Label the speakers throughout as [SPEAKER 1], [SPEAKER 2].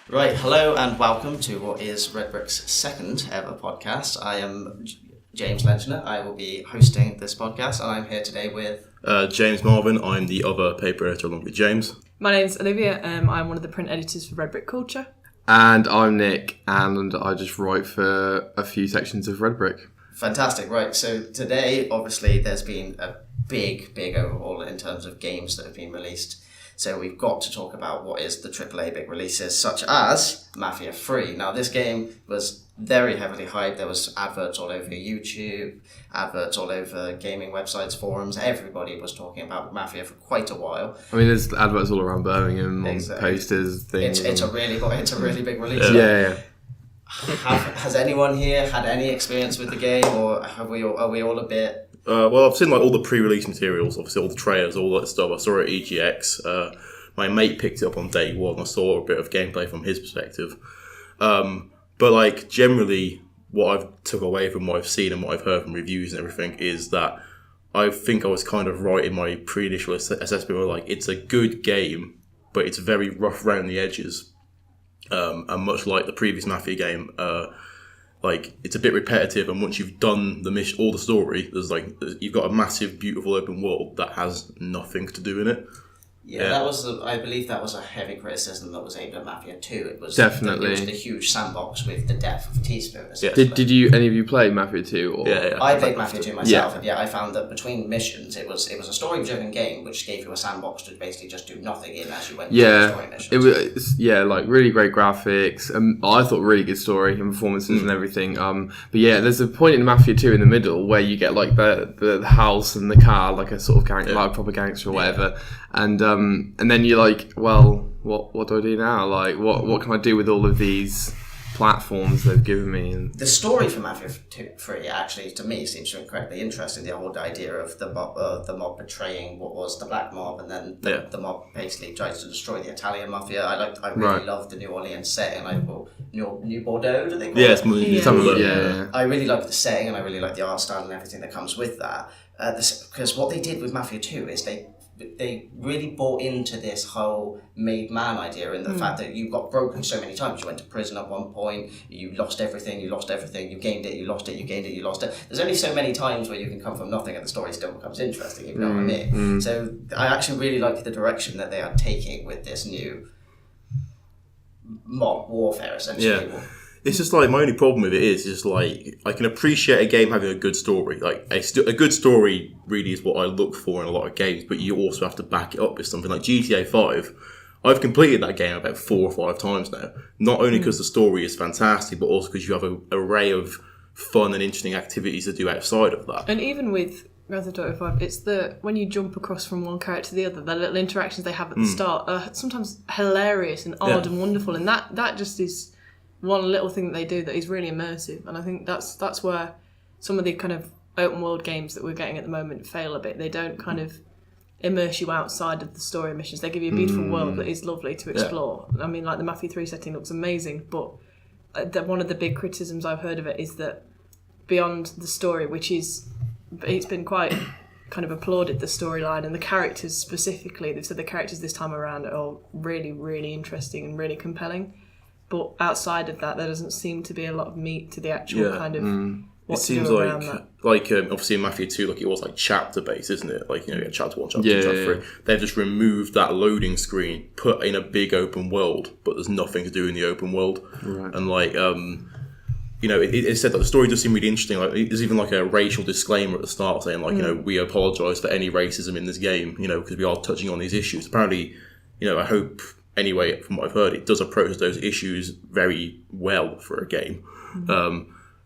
[SPEAKER 1] Right, hello and welcome to what is Redbrick's second ever podcast. I am James Lentschner. I will be hosting this podcast, and I'm here today with...
[SPEAKER 2] James Marvin. I'm the other paper editor along with James.
[SPEAKER 3] My name's Olivia. I'm one of the print editors for Redbrick Culture.
[SPEAKER 4] And I'm Nick, and I just write for a few sections of Redbrick.
[SPEAKER 1] Fantastic, right. So today, obviously, there's been a big overhaul in terms of games that have been released. So we've got to talk about what is the AAA big releases, such as Mafia 3. Now, this game was very heavily hyped. There was adverts all over YouTube, adverts all over gaming websites, forums. Everybody was talking about Mafia for quite a while.
[SPEAKER 4] I mean, there's adverts all around Birmingham, exactly. Posters, things.
[SPEAKER 1] It's a really big release.
[SPEAKER 4] Yeah.
[SPEAKER 1] Has anyone here had any experience with the game, or are we all a bit...
[SPEAKER 2] Well, I've seen like all the pre-release materials, obviously all the trailers, all that stuff. I saw it at EGX. My mate picked it up on day one. I saw a bit of gameplay from his perspective. But like generally, what I've took away from what I've seen and what I've heard from reviews and everything is that I think I was kind of right in my pre-initial assessment. Where like it's a good game, but it's very rough around the edges, and much like the previous Mafia game. Like it's a bit repetitive, and once you've done the mission, all the story, you've got a massive, beautiful open world that has nothing to do in it.
[SPEAKER 1] Yeah. I believe that was a heavy criticism that was aimed at Mafia 2. It was
[SPEAKER 4] definitely
[SPEAKER 1] it was the huge sandbox with the depth of teaspoon.
[SPEAKER 4] Yeah. Did you any of you play Mafia 2? Or?
[SPEAKER 1] Yeah. I played Mafia 2 myself, and I found that between missions, it was a story-driven game which gave you a sandbox to basically just do nothing in as you went through the story missions.
[SPEAKER 4] It was like really great graphics. I thought really good story and performances and everything. But yeah, there's a point in Mafia 2 in the middle where you get like the house and the car, like a sort of like a proper gangster or whatever, and then you're like, well, what do I do now? Like, what can I do with all of these platforms they've given me? And
[SPEAKER 1] the story for Mafia 3 actually, to me, seems incredibly interesting. The whole idea of the mob betraying what was the black mob, and then the mob basically tries to destroy the Italian mafia. I really love the New Orleans setting. New Bordeaux, do they call it?
[SPEAKER 4] Yeah.
[SPEAKER 1] I really like the setting, and I really like the art style and everything that comes with that. Because what they did with Mafia 2 is they really bought into this whole made man idea, and the fact that you got broken so many times. You went to prison at one point, you lost everything, you gained it, you lost it, you gained it, you lost it. There's only so many times where you can come from nothing and the story still becomes interesting, if you know what I mean. So I actually really like the direction that they are taking with this new mob warfare, essentially.
[SPEAKER 2] Yeah. It's just like, my only problem with it is just like, I can appreciate a game having a good story. Like a good story really is what I look for in a lot of games, but you also have to back it up with something like GTA 5. I've completed that game about 4 or 5 times now. Not only because the story is fantastic, but also because you have an array of fun and interesting activities to do outside of that.
[SPEAKER 3] And even with Grand Theft Auto 5, it's when you jump across from one character to the other, the little interactions they have at the start are sometimes hilarious and odd and wonderful, and that just is one little thing that they do that is really immersive. And I think that's where some of the kind of open world games that we're getting at the moment fail a bit. They don't kind of immerse you outside of the story missions. They give you a beautiful world that is lovely to explore. I mean, like the Mafia 3 setting looks amazing, but one of the big criticisms I've heard of it is that beyond the story, it's been quite kind of applauded, the storyline and the characters specifically. They've said the characters this time around are really, really interesting and really compelling. But outside of that, there doesn't seem to be a lot of meat to the actual kind of what
[SPEAKER 2] it seems
[SPEAKER 3] to do around that.
[SPEAKER 2] Like obviously in Mafia 2, like it was like chapter based, isn't it? Like, you know, chapter 1, chapter 2, chapter 3. They've just removed that loading screen, put in a big open world, but there's nothing to do in the open world. Right. And like, you know, it said that the story does seem really interesting. Like, there's even like a racial disclaimer at the start saying like, you know, we apologise for any racism in this game, you know, because we are touching on these issues. Apparently, you know, I hope, anyway, from what I've heard, it does approach those issues very well for a game.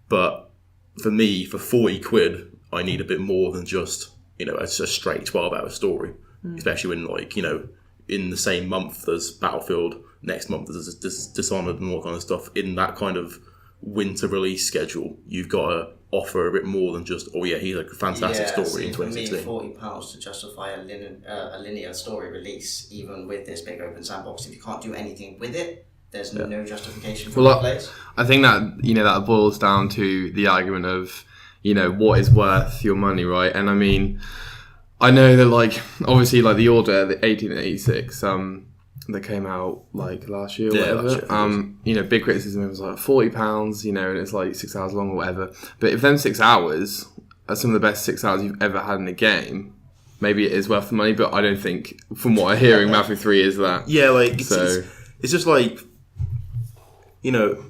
[SPEAKER 2] But for me, for 40 quid, I need a bit more than just, you know, a straight 12-hour story. Especially when, like, you know, in the same month there's Battlefield, next month there's Dishonored and all that kind of stuff. In that kind of winter release schedule, you've got to offer a bit more than just, oh yeah, here's a fantastic story in 2016.
[SPEAKER 1] For me, £40 to justify a linear story release, even with this big open sandbox, if you can't do anything with it, there's no justification for the place.
[SPEAKER 4] I think that, you know, that boils down to the argument of, you know, what is worth your money, right? And I mean, I know that, like, obviously, like, the Order, the 1886, that came out, like, last year or whatever. You know, big criticism, it was, like, £40, you know, and it's, like, 6 hours long or whatever. But if them 6 hours are some of the best 6 hours you've ever had in a game, maybe it is worth the money, but I don't think, from what I'm hearing, Mafia 3 is that.
[SPEAKER 2] Yeah, like, it's just, like, you know,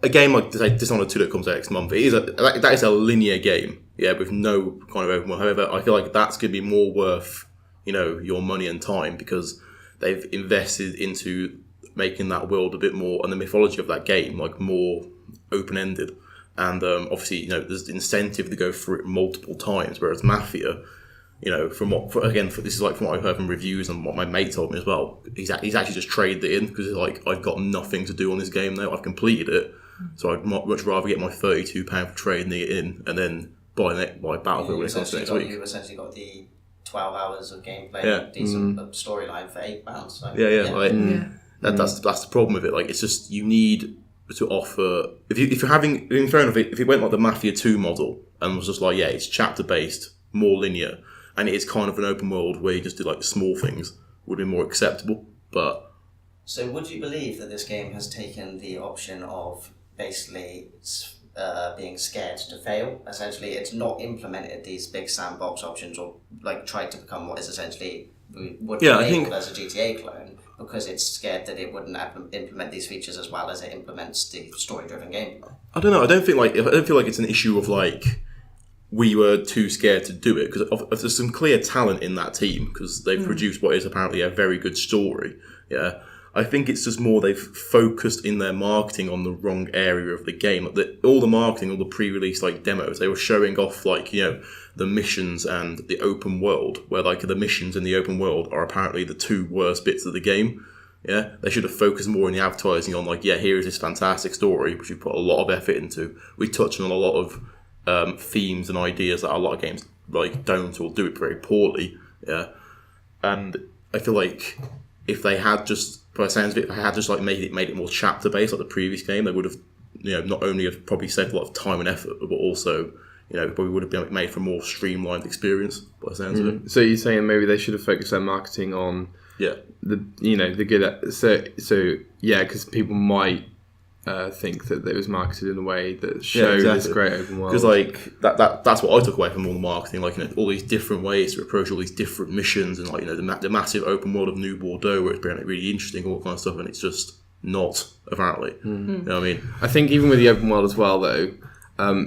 [SPEAKER 2] a game like Dishonored 2 that comes out next month, that is a linear game, yeah, with no kind of open world. However, I feel like that's going to be more worth, you know, your money and time, because they've invested into making that world a bit more, and the mythology of that game, like, more open-ended. And obviously, you know, there's incentive to go through it multiple times, whereas Mafia, you know, this is like from what I've heard from reviews and what my mate told me as well, he's actually just traded it in, because it's like, I've got nothing to do on this game now, I've completed it, so I'd much rather get my £32 for trading it in and then buy Battlefield when it comes next week.
[SPEAKER 1] You've essentially got the 12 hours of gameplay, decent storyline for £8. So,
[SPEAKER 2] That's the problem with it. Like, it's just, you need to offer, if you're having, fair enough, if it went like the Mafia 2 model and was just like, yeah, it's chapter based, more linear, and it is kind of an open world where you just do like small things, would be more acceptable. But
[SPEAKER 1] so, would you believe that this game has taken the option of basically being scared to fail? Essentially, it's not implemented these big sandbox options, or like tried to become what is essentially would be labeled as a GTA clone, because it's scared that it wouldn't implement these features as well as it implements the story-driven game.
[SPEAKER 2] I don't know. I don't feel like it's an issue of like we were too scared to do it, because there's some clear talent in that team, because they've produced what is apparently a very good story. Yeah. I think it's just more they've focused in their marketing on the wrong area of the game. Like all the marketing, all the pre-release like demos, they were showing off like, you know, the missions and the open world, where like the missions in the open world are apparently the two worst bits of the game. Yeah, they should have focused more in the advertising on like, yeah, here is this fantastic story which we put a lot of effort into. We touch on a lot of themes and ideas that a lot of games like don't, or do it very poorly. Yeah, and I feel like if they had just, by the sounds of it, if they had just like made it more chapter based like the previous game, they would have, you know, not only have probably saved a lot of time and effort, but also, you know, probably would have been made for a more streamlined experience by the sounds of it.
[SPEAKER 4] So you're saying maybe they should have focused their marketing on the good so because people might think that it was marketed in a way that showed this great open world.
[SPEAKER 2] Because like that's what I took away from all the marketing, like, you know, all these different ways to approach all these different missions, and like, you know, the massive open world of New Bordeaux, where it's been really interesting, all that kind of stuff, and it's just not, apparently. You know what I mean?
[SPEAKER 4] I think even with the open world as well, though,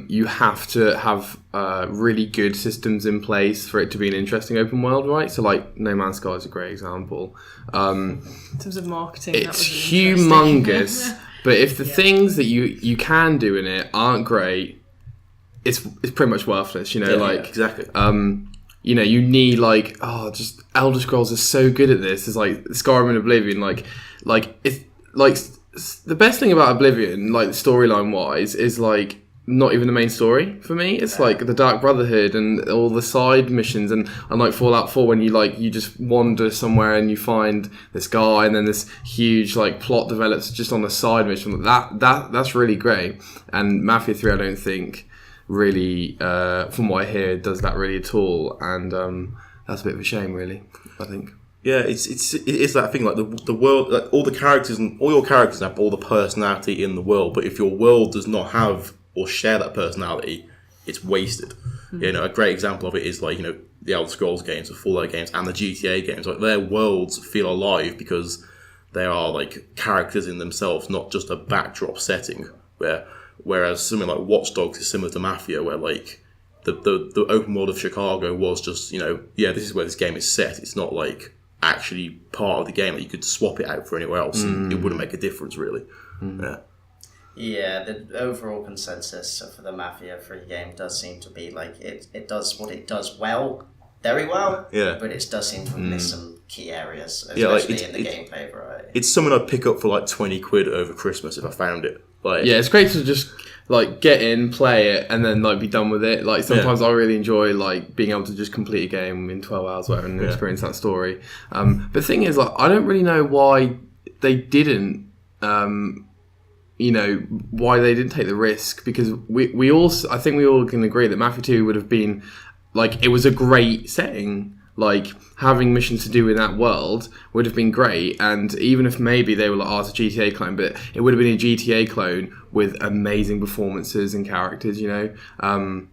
[SPEAKER 4] you have to have really good systems in place for it to be an interesting open world, right? So, like, No Man's Sky is a great example.
[SPEAKER 3] In terms of marketing,
[SPEAKER 4] it's humongous. But if the things that you can do in it aren't great, it's pretty much worthless, you know.
[SPEAKER 2] Exactly.
[SPEAKER 4] You know, you need like, just Elder Scrolls is so good at this. It's like Skyrim and Oblivion, like it's like the best thing about Oblivion, like storyline wise, is like not even the main story for me. It's like the Dark Brotherhood and all the side missions, and like Fallout 4, when you just wander somewhere and you find this guy, and then this huge like plot develops just on the side mission. That's really great. And Mafia 3, I don't think really, from what I hear, does that really at all. And that's a bit of a shame, really, I think.
[SPEAKER 2] Yeah, it is that thing, like the world, like all the characters and all your characters have all the personality in the world, but if your world does not have or share that personality, it's wasted. You know, a great example of it is like, you know, the Elder Scrolls games, the Fallout games, and the GTA games. Like, their worlds feel alive because they are like characters in themselves, not just a backdrop setting. Whereas something like Watch Dogs is similar to Mafia, where like the open world of Chicago was just, you know, yeah, this is where this game is set. It's not like actually part of the game that you could swap it out for anywhere else, and it wouldn't make a difference really.
[SPEAKER 1] Yeah, the overall consensus for the Mafia 3 game does seem to be like it does what it does well, very well, but it does seem to miss some key areas, especially in the gameplay variety.
[SPEAKER 2] It's something I'd pick up for like 20 quid over Christmas if I found it. Like,
[SPEAKER 4] yeah, it's great to just like get in, play it, and then like be done with it. Like sometimes I really enjoy like being able to just complete a game in 12 hours, whatever, and experience that story. But the thing is, like, I don't really know why they didn't. You know, why they didn't take the risk, because I think we all can agree that Mafia 2 would have been like, it was a great setting. like having missions to do in that world would have been great. And even if maybe they were like, oh, it's a GTA clone, but it would have been a GTA clone with amazing performances and characters, you know.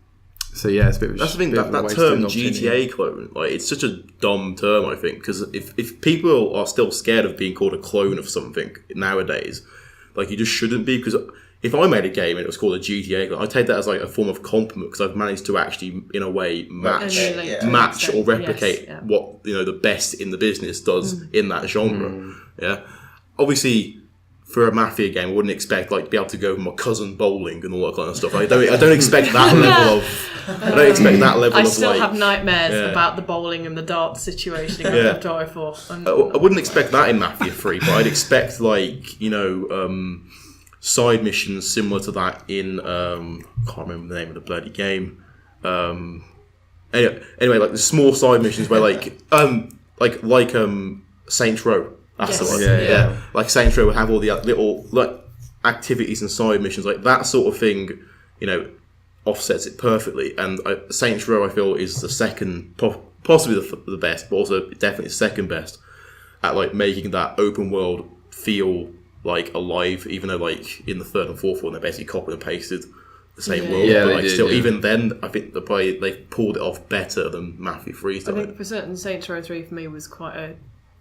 [SPEAKER 4] So yeah, it's a bit of a,
[SPEAKER 2] that's the thing.
[SPEAKER 4] bit
[SPEAKER 2] That
[SPEAKER 4] of a
[SPEAKER 2] term
[SPEAKER 4] wasted
[SPEAKER 2] GTA clone, like, it's such a dumb term. I think because if people are still scared of being called a clone of something nowadays, like, you just shouldn't be. Because if I made a game and it was called a GTA clone, I take that as like a form of compliment because I've managed to actually, in a way, match or replicate what, you know, the best in the business does in that genre. Yeah, obviously. For a Mafia game, I wouldn't expect like to be able to go with my cousin bowling and all that kind of stuff. I don't expect that level of. I don't expect that level of.
[SPEAKER 3] I still
[SPEAKER 2] like,
[SPEAKER 3] have nightmares about the bowling and the darts situation in Grand Theft Auto 4.
[SPEAKER 2] I wouldn't expect that in Mafia 3, but I'd expect like, you know, side missions similar to that in can't remember the name of the bloody game. Anyway, like the small side missions where like Saints Row. That's the one. Yeah. Like Saints Row would have all the little like activities and side missions, like that sort of thing. You know, offsets it perfectly. And Saints Row, I feel, is the second, possibly the best, but also definitely second best at like making that open world feel like alive. Even though like in the third and fourth one, they basically copied and pasted the same world.
[SPEAKER 4] Yeah,
[SPEAKER 2] but like
[SPEAKER 4] did,
[SPEAKER 2] still, even then, I think they pulled it off better than Mafia 3's done.
[SPEAKER 3] I think for certain, Saints Row 3 for me was quite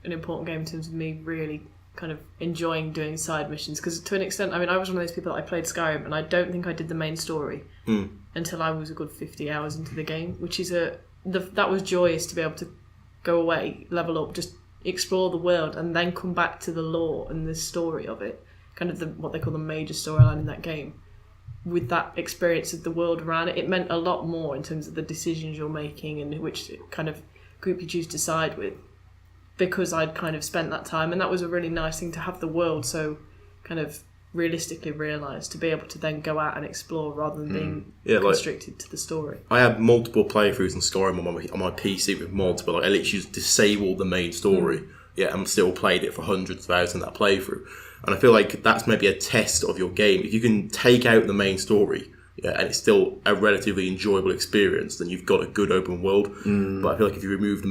[SPEAKER 3] an important game in terms of me really kind of enjoying doing side missions, because to an extent, I mean, I was one of those people that I played Skyrim and I don't think I did the main story until I was a good 50 hours into the game, which is that was joyous to be able to go away, level up, just explore the world and then come back to the lore and the story of it, kind of what they call the major storyline in that game. With that experience of the world around it, it meant a lot more in terms of the decisions you're making and which kind of group you choose to side with, because I'd kind of spent that time, and that was a really nice thing to have the world so kind of realistically realised, to be able to then go out and explore rather than being constricted to the story.
[SPEAKER 2] I had multiple playthroughs in Skyrim on my PC with mods, but like, I literally just disabled the main story, and still played it for hundreds of hours in that playthrough. And I feel like that's maybe a test of your game. If you can take out the main story, and it's still a relatively enjoyable experience, then you've got a good open world. But I feel like if you remove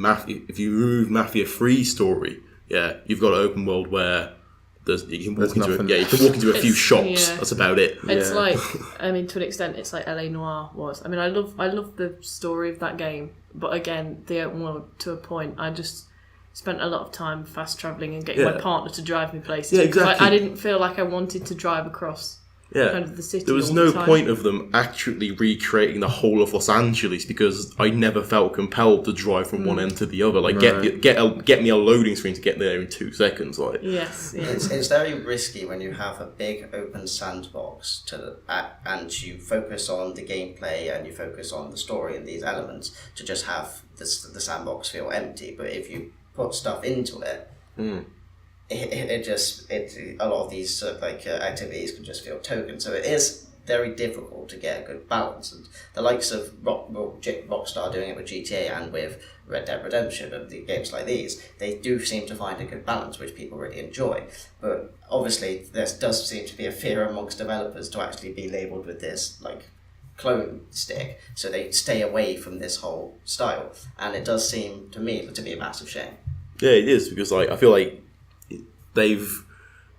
[SPEAKER 2] Mafia 3 story, you've got an open world where you can walk into a few shops. That's about it.
[SPEAKER 3] It's like, I mean, to an extent, it's like LA Noire was. I mean, I love the story of that game, but again, the open world to a point. I just spent a lot of time fast travelling and getting my partner to drive me places.
[SPEAKER 2] Yeah, exactly.
[SPEAKER 3] I didn't feel like I wanted to drive across. Kind of the city.
[SPEAKER 2] There was no point of them actually recreating the whole of Los Angeles, because I never felt compelled to drive from one end to the other. Like, get me a loading screen to get there in 2 seconds. Like,
[SPEAKER 3] yes.
[SPEAKER 1] It's very risky when you have a big open sandbox and you focus on the gameplay and you focus on the story and these elements, to just have the sandbox feel empty. But if you put stuff into it. A lot of these activities can just feel token, so it is very difficult to get a good balance. And the likes of Rockstar doing it with GTA and with Red Dead Redemption and the games like these, they do seem to find a good balance which people really enjoy. But obviously there does seem to be a fear amongst developers to actually be labelled with this like clone stick, so they stay away from this whole style, and it does seem to me to be a massive shame.
[SPEAKER 2] Yeah, it is, because like I feel like they've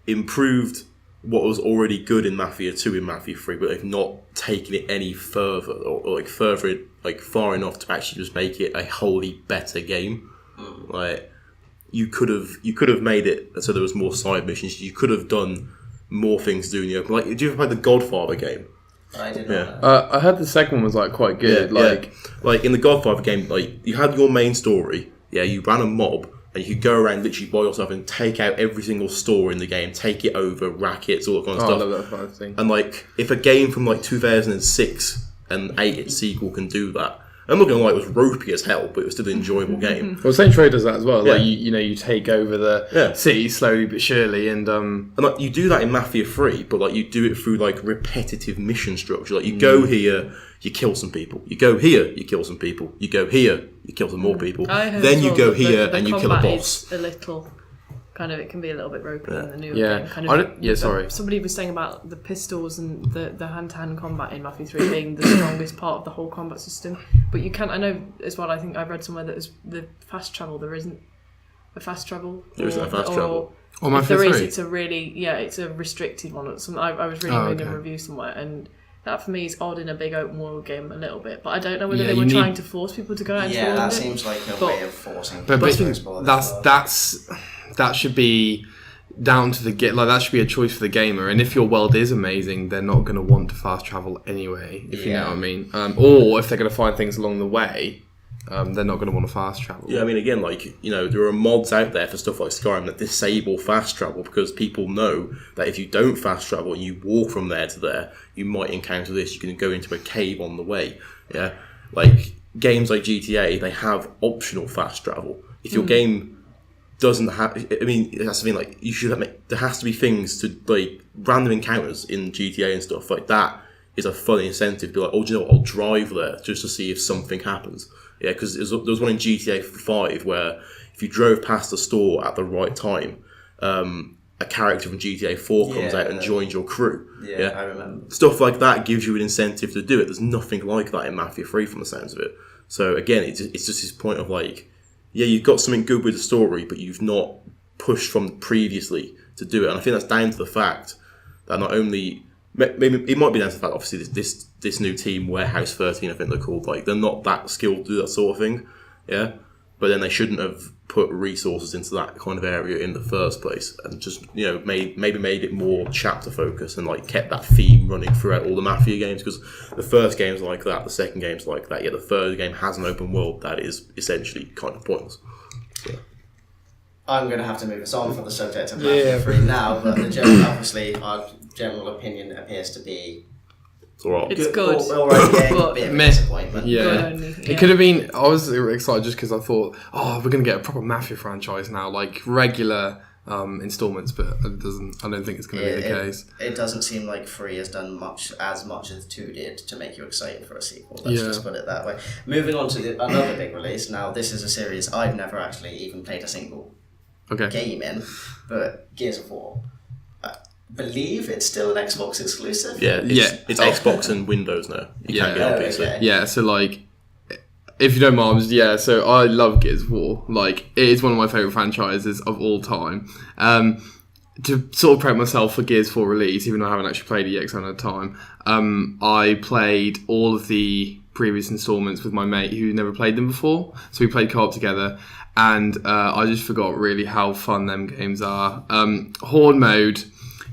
[SPEAKER 2] improved what was already good in Mafia 2 in Mafia 3, but they've not taken it any further, or like further, like far enough to actually just make it a wholly better game. Like you could have made it so there was more side missions. You could have done more things to do in the open. Like, did you ever play the Godfather game?
[SPEAKER 1] I did not.
[SPEAKER 4] I heard the second one was like quite good.
[SPEAKER 2] Like in the Godfather game, like you had your main story. Yeah, you ran a mob. And you could go around literally by yourself and take out every single store in the game, take it over, rackets, all that kind of stuff.
[SPEAKER 4] I love that kind of thing.
[SPEAKER 2] And like, if a game from like 2006 and 8, its sequel, can do that, I'm not going to lie, it was ropey as hell, but it was still an enjoyable game.
[SPEAKER 4] Well, Saints Row does that as well. Like you take over the city slowly but surely, and
[SPEAKER 2] like you do that in Mafia 3, but like you do it through like repetitive mission structure. Like you go here, you kill some people. You go here, you kill some people. You go here, you kill some more people. Then you go here and you kill a boss.
[SPEAKER 3] A little kind of it can be a little bit ropey in the newer
[SPEAKER 4] Yeah.
[SPEAKER 3] game. Kind of,
[SPEAKER 4] sorry.
[SPEAKER 3] Somebody was saying about the pistols and the hand-to-hand combat in Mafia 3 being the strongest part of the whole combat system. But you can, I know as well, I think I've read somewhere that there's the fast travel, there isn't a fast travel.
[SPEAKER 2] There isn't a fast travel.
[SPEAKER 4] Or
[SPEAKER 3] If
[SPEAKER 4] Mafia
[SPEAKER 3] there is,
[SPEAKER 4] 3?
[SPEAKER 3] it's a really, it's a restricted one. I was reading a review somewhere, and that for me is odd in a big open world game a little bit. But I don't know whether they were trying to force people to go out and explore
[SPEAKER 1] that
[SPEAKER 3] it.
[SPEAKER 1] seems like a way of forcing
[SPEAKER 4] But
[SPEAKER 1] people
[SPEAKER 4] I
[SPEAKER 1] to
[SPEAKER 4] think
[SPEAKER 1] explore the world.
[SPEAKER 4] that should be down to the like that should be a choice for the gamer. And if your world is amazing, they're not going to want to fast travel anyway. If you know what I mean. Or if they're going to find things along the way. They're not going to want to fast travel.
[SPEAKER 2] Yeah, I mean, again, like, you know, there are mods out there for stuff like Skyrim that disable fast travel because people know that if you don't fast travel and you walk from there to there, you might encounter this. You can go into a cave on the way. Yeah, like games like GTA, they have optional fast travel. If your game doesn't have, I mean, it has to be like there has to be things to like random encounters in GTA and stuff like that. Is a fun incentive to be like, oh, do you know what? I'll drive there just to see if something happens. Yeah, because there was one in GTA 5 where if you drove past the store at the right time, a character from GTA 4 comes out and joins your crew.
[SPEAKER 1] Yeah, I remember.
[SPEAKER 2] Stuff like that gives you an incentive to do it. There's nothing like that in Mafia 3 from the sounds of it. So again, it's just this point of like, yeah, you've got something good with the story, but you've not pushed from previously to do it. And I think that's down to the fact that not only... Maybe it might be down to the fact, obviously, this new team, Warehouse 13, I think they're called, like, they're not that skilled to do that sort of thing, yeah? But then they shouldn't have put resources into that kind of area in the first place and just, you know, maybe made it more chapter focused and, like, kept that theme running throughout all the Mafia games, because the first game's like that, the second game's like that, the third game has an open world that is essentially kind of pointless. So.
[SPEAKER 1] I'm going to have to move us on from the subject of Mafia 3 now, but obviously our general opinion appears to be...
[SPEAKER 2] It's alright.
[SPEAKER 3] It's good.
[SPEAKER 1] Alright, yeah, a bit of a disappointment.
[SPEAKER 4] Yeah. It could have been... I was excited just because I thought, we're going to get a proper Mafia franchise now, like regular installments, but I don't think it's going to be the case.
[SPEAKER 1] It doesn't seem like 3 has done as much as 2 did to make you excited for a sequel. Let's just put it that way. Moving on to another big release. Now, this is a series I've never actually even played a single game in, but Gears of War. I believe it's still an Xbox exclusive.
[SPEAKER 2] Yeah, it's Xbox and Windows now. You can't get it on PC.
[SPEAKER 1] Okay.
[SPEAKER 4] Yeah, so like, if you don't mind, so I love Gears of War. Like, it is one of my favourite franchises of all time. To sort of prep myself for Gears 4 release, even though I haven't actually played it yet because I haven't had time, I played all of the previous installments with my mate who never played them before. So we played co-op together, and I just forgot really how fun them games are. Horde mode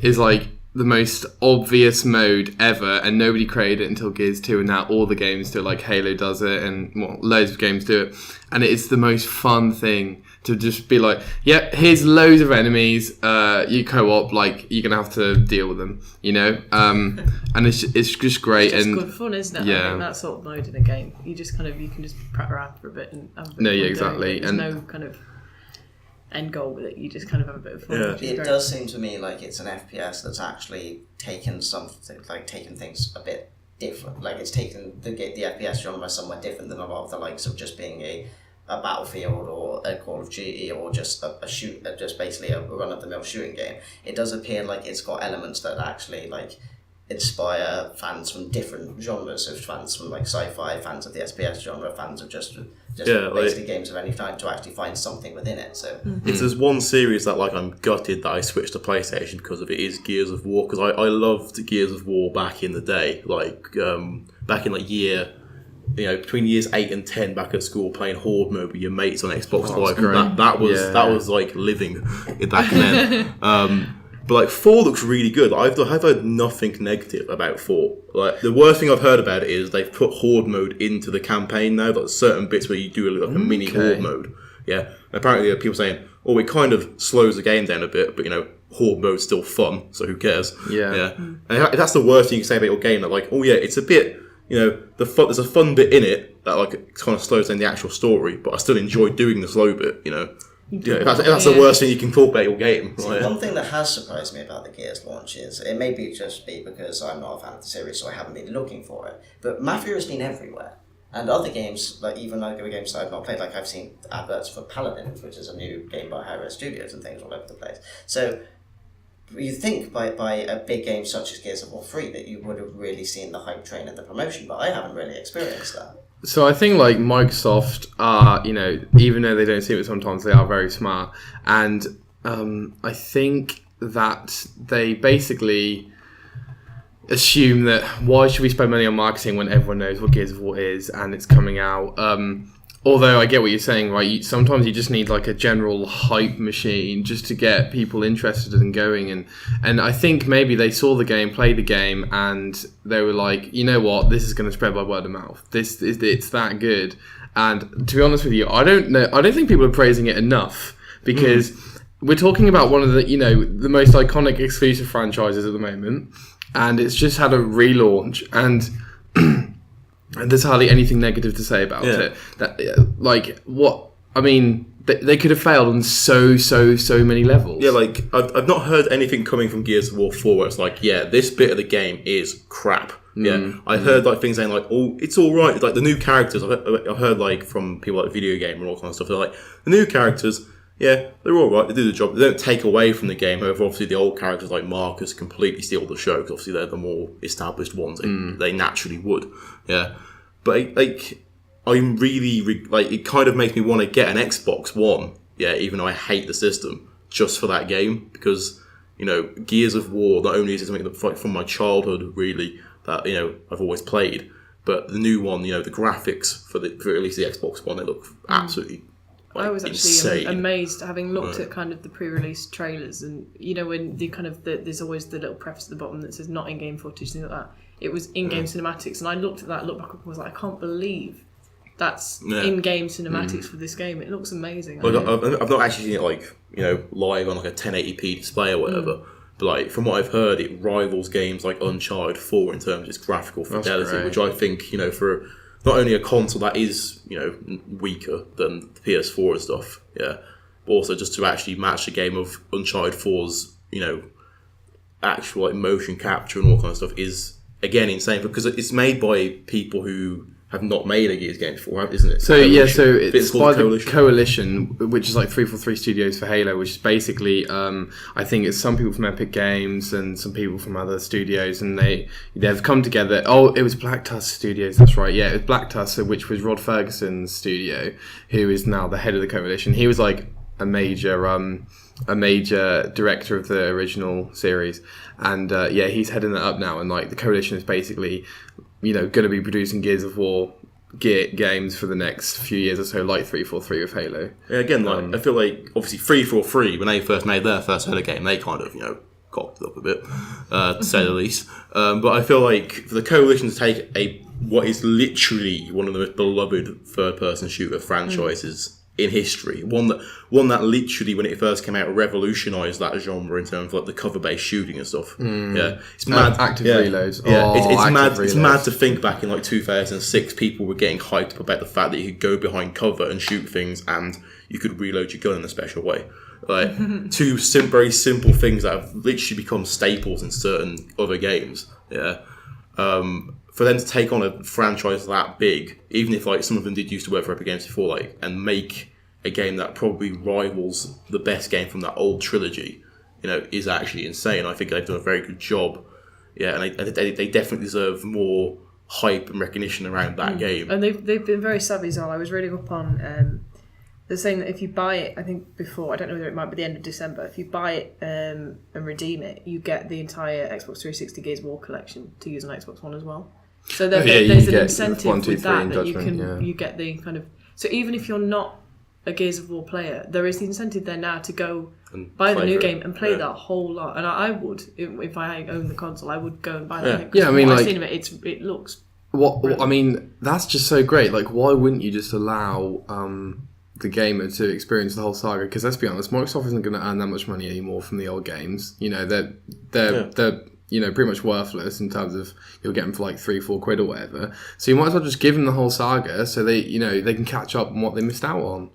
[SPEAKER 4] is like the most obvious mode ever, and nobody created it until Gears 2, and now all the games do it, like Halo does it, and loads of games do it. And it's the most fun thing to just be like, here's loads of enemies, you co-op, like, you're going to have to deal with them, you know? And it's just great.
[SPEAKER 3] It's just
[SPEAKER 4] and
[SPEAKER 3] good fun, isn't it?
[SPEAKER 4] Yeah.
[SPEAKER 3] I think that sort of mode in a game, you can just prep around for a bit and have a bit of fun
[SPEAKER 4] exactly.
[SPEAKER 3] doing it. There's no kind of end goal with it, you just kind of have a bit of fun.
[SPEAKER 1] It does seem to me like it's an FPS that's actually taken things a bit different. Like, it's taken the FPS genre somewhere different than a lot of the likes of just being a Battlefield or a Call of Duty or just just basically a run-of-the-mill shooting game. It does appear like it's got elements that actually like inspire fans from different genres, so fans from like sci-fi, fans of the SPS genre, fans of just basically games of any kind, to actually find something within it. So
[SPEAKER 2] if there's one series that like I'm gutted that I switched to PlayStation because of it, is Gears of War, because I loved Gears of War back in the day, like back in like between years 8 and 10 back at school, playing Horde mode with your mates on Xbox Live. That was like living back then. But like 4 looks really good. I've heard nothing negative about 4. Like, the worst thing I've heard about it is they've put Horde mode into the campaign now. Like certain bits where you do like a mini Horde mode. Yeah. And apparently there are people saying, it kind of slows the game down a bit, but Horde mode's still fun, so who cares? Yeah. And that's the worst thing you can say about your game. That like, it's a bit, there's a fun bit in it that like kind of slows down the actual story, but I still enjoy doing the slow bit. If that's the worst thing you can talk about your game.
[SPEAKER 1] See, one thing that has surprised me about the Gears launch is, it may be just because I'm not a fan of the series, so I haven't been looking for it, but Mafia has been everywhere. And other games, like even other games that I've not played, like I've seen adverts for Paladins, which is a new game by Hi-Rez Studios and things all over the place. So you think by a big game such as Gears of War 3 that you would have really seen the hype train and the promotion, but I haven't really experienced that.
[SPEAKER 4] So I think like Microsoft are, even though they don't seem it sometimes, they are very smart. And I think that they basically assume that why should we spend money on marketing when everyone knows what Gears of War is and it's coming out. Although I get what you're saying, right? Sometimes you just need like a general hype machine just to get people interested and going. And I think maybe they saw the game, played the game, and they were like, you know what, this is going to spread by word of mouth. It's that good. And to be honest with you, I don't think people are praising it enough because we're talking about one of the the most iconic exclusive franchises at the moment, and it's just had a relaunch and. And there's hardly anything negative to say about it. They could have failed on so many levels.
[SPEAKER 2] Yeah, like I've not heard anything coming from Gears of War 4 where it's like, yeah, this bit of the game is crap. Yeah, I heard like things saying like, oh, it's all right. Like the new characters, I've heard like from people like Video Game and all kind of stuff. They're like, the new characters, yeah, they're all right. They do the job. They don't take away from the game. However, obviously the old characters like Marcus completely steal the show because obviously they're the more established ones. They naturally would. Yeah, but I'm really like it kind of makes me want to get an Xbox One. Yeah, even though I hate the system, just for that game because Gears of War not only is it something that from my childhood really that I've always played, but the new one, the graphics for at least the Xbox One, they look absolutely. I was actually
[SPEAKER 3] amazed, having looked at kind of the pre-release trailers, and when there's always the little preface at the bottom that says not in-game footage, things like that. It was in-game cinematics, and I looked at that, looked back up, and was like, I can't believe that's in-game cinematics for this game. It looks amazing.
[SPEAKER 2] Like, I've not actually seen it live on like a 1080p display or whatever. But like from what I've heard, it rivals games like Uncharted 4 in terms of its graphical fidelity, which I think for not only a console that is, weaker than the PS4 and stuff, but also just to actually match the game of Uncharted 4's, actual like motion capture and all kind of stuff is, again, insane because it's made by people who have not made a Gears game before, isn't it?
[SPEAKER 4] So it's by the Coalition, which is like 343 Studios for Halo, which is basically, I think it's some people from Epic Games and some people from other studios, and they've come together. Oh, it was Black Tusk Studios, that's right. Yeah, it was Black Tusk, which was Rod Ferguson's studio, who is now the head of the Coalition. He was like a major director of the original series, and he's heading that up now. And like the Coalition is basically, going to be producing Gears of War games for the next few years or so, like 343 with Halo.
[SPEAKER 2] Yeah, again, I feel like obviously 343 when they first made their first Halo game, they kind of cocked it up a bit, to say the least. But I feel like for the Coalition to take what is literally one of the most beloved third-person shooter franchises in history, one that literally when it first came out revolutionised that genre in terms of like the cover-based shooting and stuff. It's mad.
[SPEAKER 4] Active reloads.
[SPEAKER 2] It's mad. It's mad to think back in like 2006, people were getting hyped up about the fact that you could go behind cover and shoot things, and you could reload your gun in a special way. Like two very simple things that have literally become staples in certain other games. For them to take on a franchise that big, even if like some of them did used to work for Epic Games before, and make a game that probably rivals the best game from that old trilogy, is actually insane. I think they've done a very good job. Yeah, and they definitely deserve more hype and recognition around that game.
[SPEAKER 3] And they've been very savvy as well. I was reading up on they're saying that if you buy it, I think before, I don't know whether it might be the end of December, if you buy it and redeem it, you get the entire Xbox 360 Gears of War collection to use on Xbox One as well. So there's an incentive with that you get the kind of... So even if you're not a Gears of War player, there is the incentive there now to go and buy the new game and play that whole lot. And I would, if I own the console, I would go and buy that.
[SPEAKER 4] Yeah, I mean,
[SPEAKER 3] I've seen it looks...
[SPEAKER 4] I mean, that's just so great. Like, why wouldn't you just allow the gamer to experience the whole saga? Because let's be honest, Microsoft isn't going to earn that much money anymore from the old games. They're pretty much worthless in terms of you'll get them for like £3-4 or whatever. So you might as well just give them the whole saga so they can catch up on what they missed out on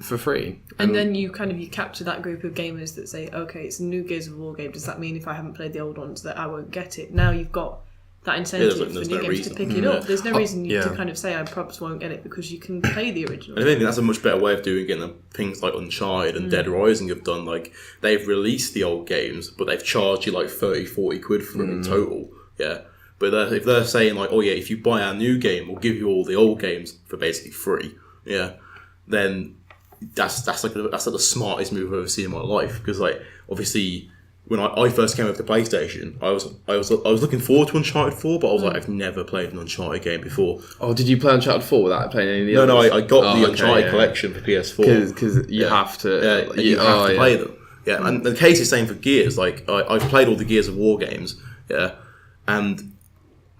[SPEAKER 4] for free.
[SPEAKER 3] And then you capture that group of gamers that say, okay, it's a new Gears of War game. Does that mean if I haven't played the old ones that I won't get it? Now you've got that incentive
[SPEAKER 2] there's
[SPEAKER 3] for new
[SPEAKER 2] no
[SPEAKER 3] games
[SPEAKER 2] reason.
[SPEAKER 3] to pick it up. There's no reason
[SPEAKER 4] yeah.
[SPEAKER 3] to kind of say I perhaps won't get it because you can play the original.
[SPEAKER 2] And I think that's a much better way of doing it than things like Uncharted and Dead Rising have done. Like, they've released the old games, but they've charged you like 30, 40 quid for them in total. Yeah. But if they're saying like, oh yeah, if you buy our new game, we'll give you all the old games for basically free. Yeah. Then that's like the smartest move I've ever seen in my life. Because like, obviously, when I first came over to PlayStation, I was looking forward to Uncharted 4, but I was like, I've never played an Uncharted game before.
[SPEAKER 4] Oh, did you play Uncharted 4 without playing any of the
[SPEAKER 2] No,
[SPEAKER 4] others?
[SPEAKER 2] I got the Uncharted collection for PS4.
[SPEAKER 4] Because you have to.
[SPEAKER 2] Yeah, you have to play them. Yeah, and the case is same for Gears. Like, I've played all the Gears of War games, yeah, and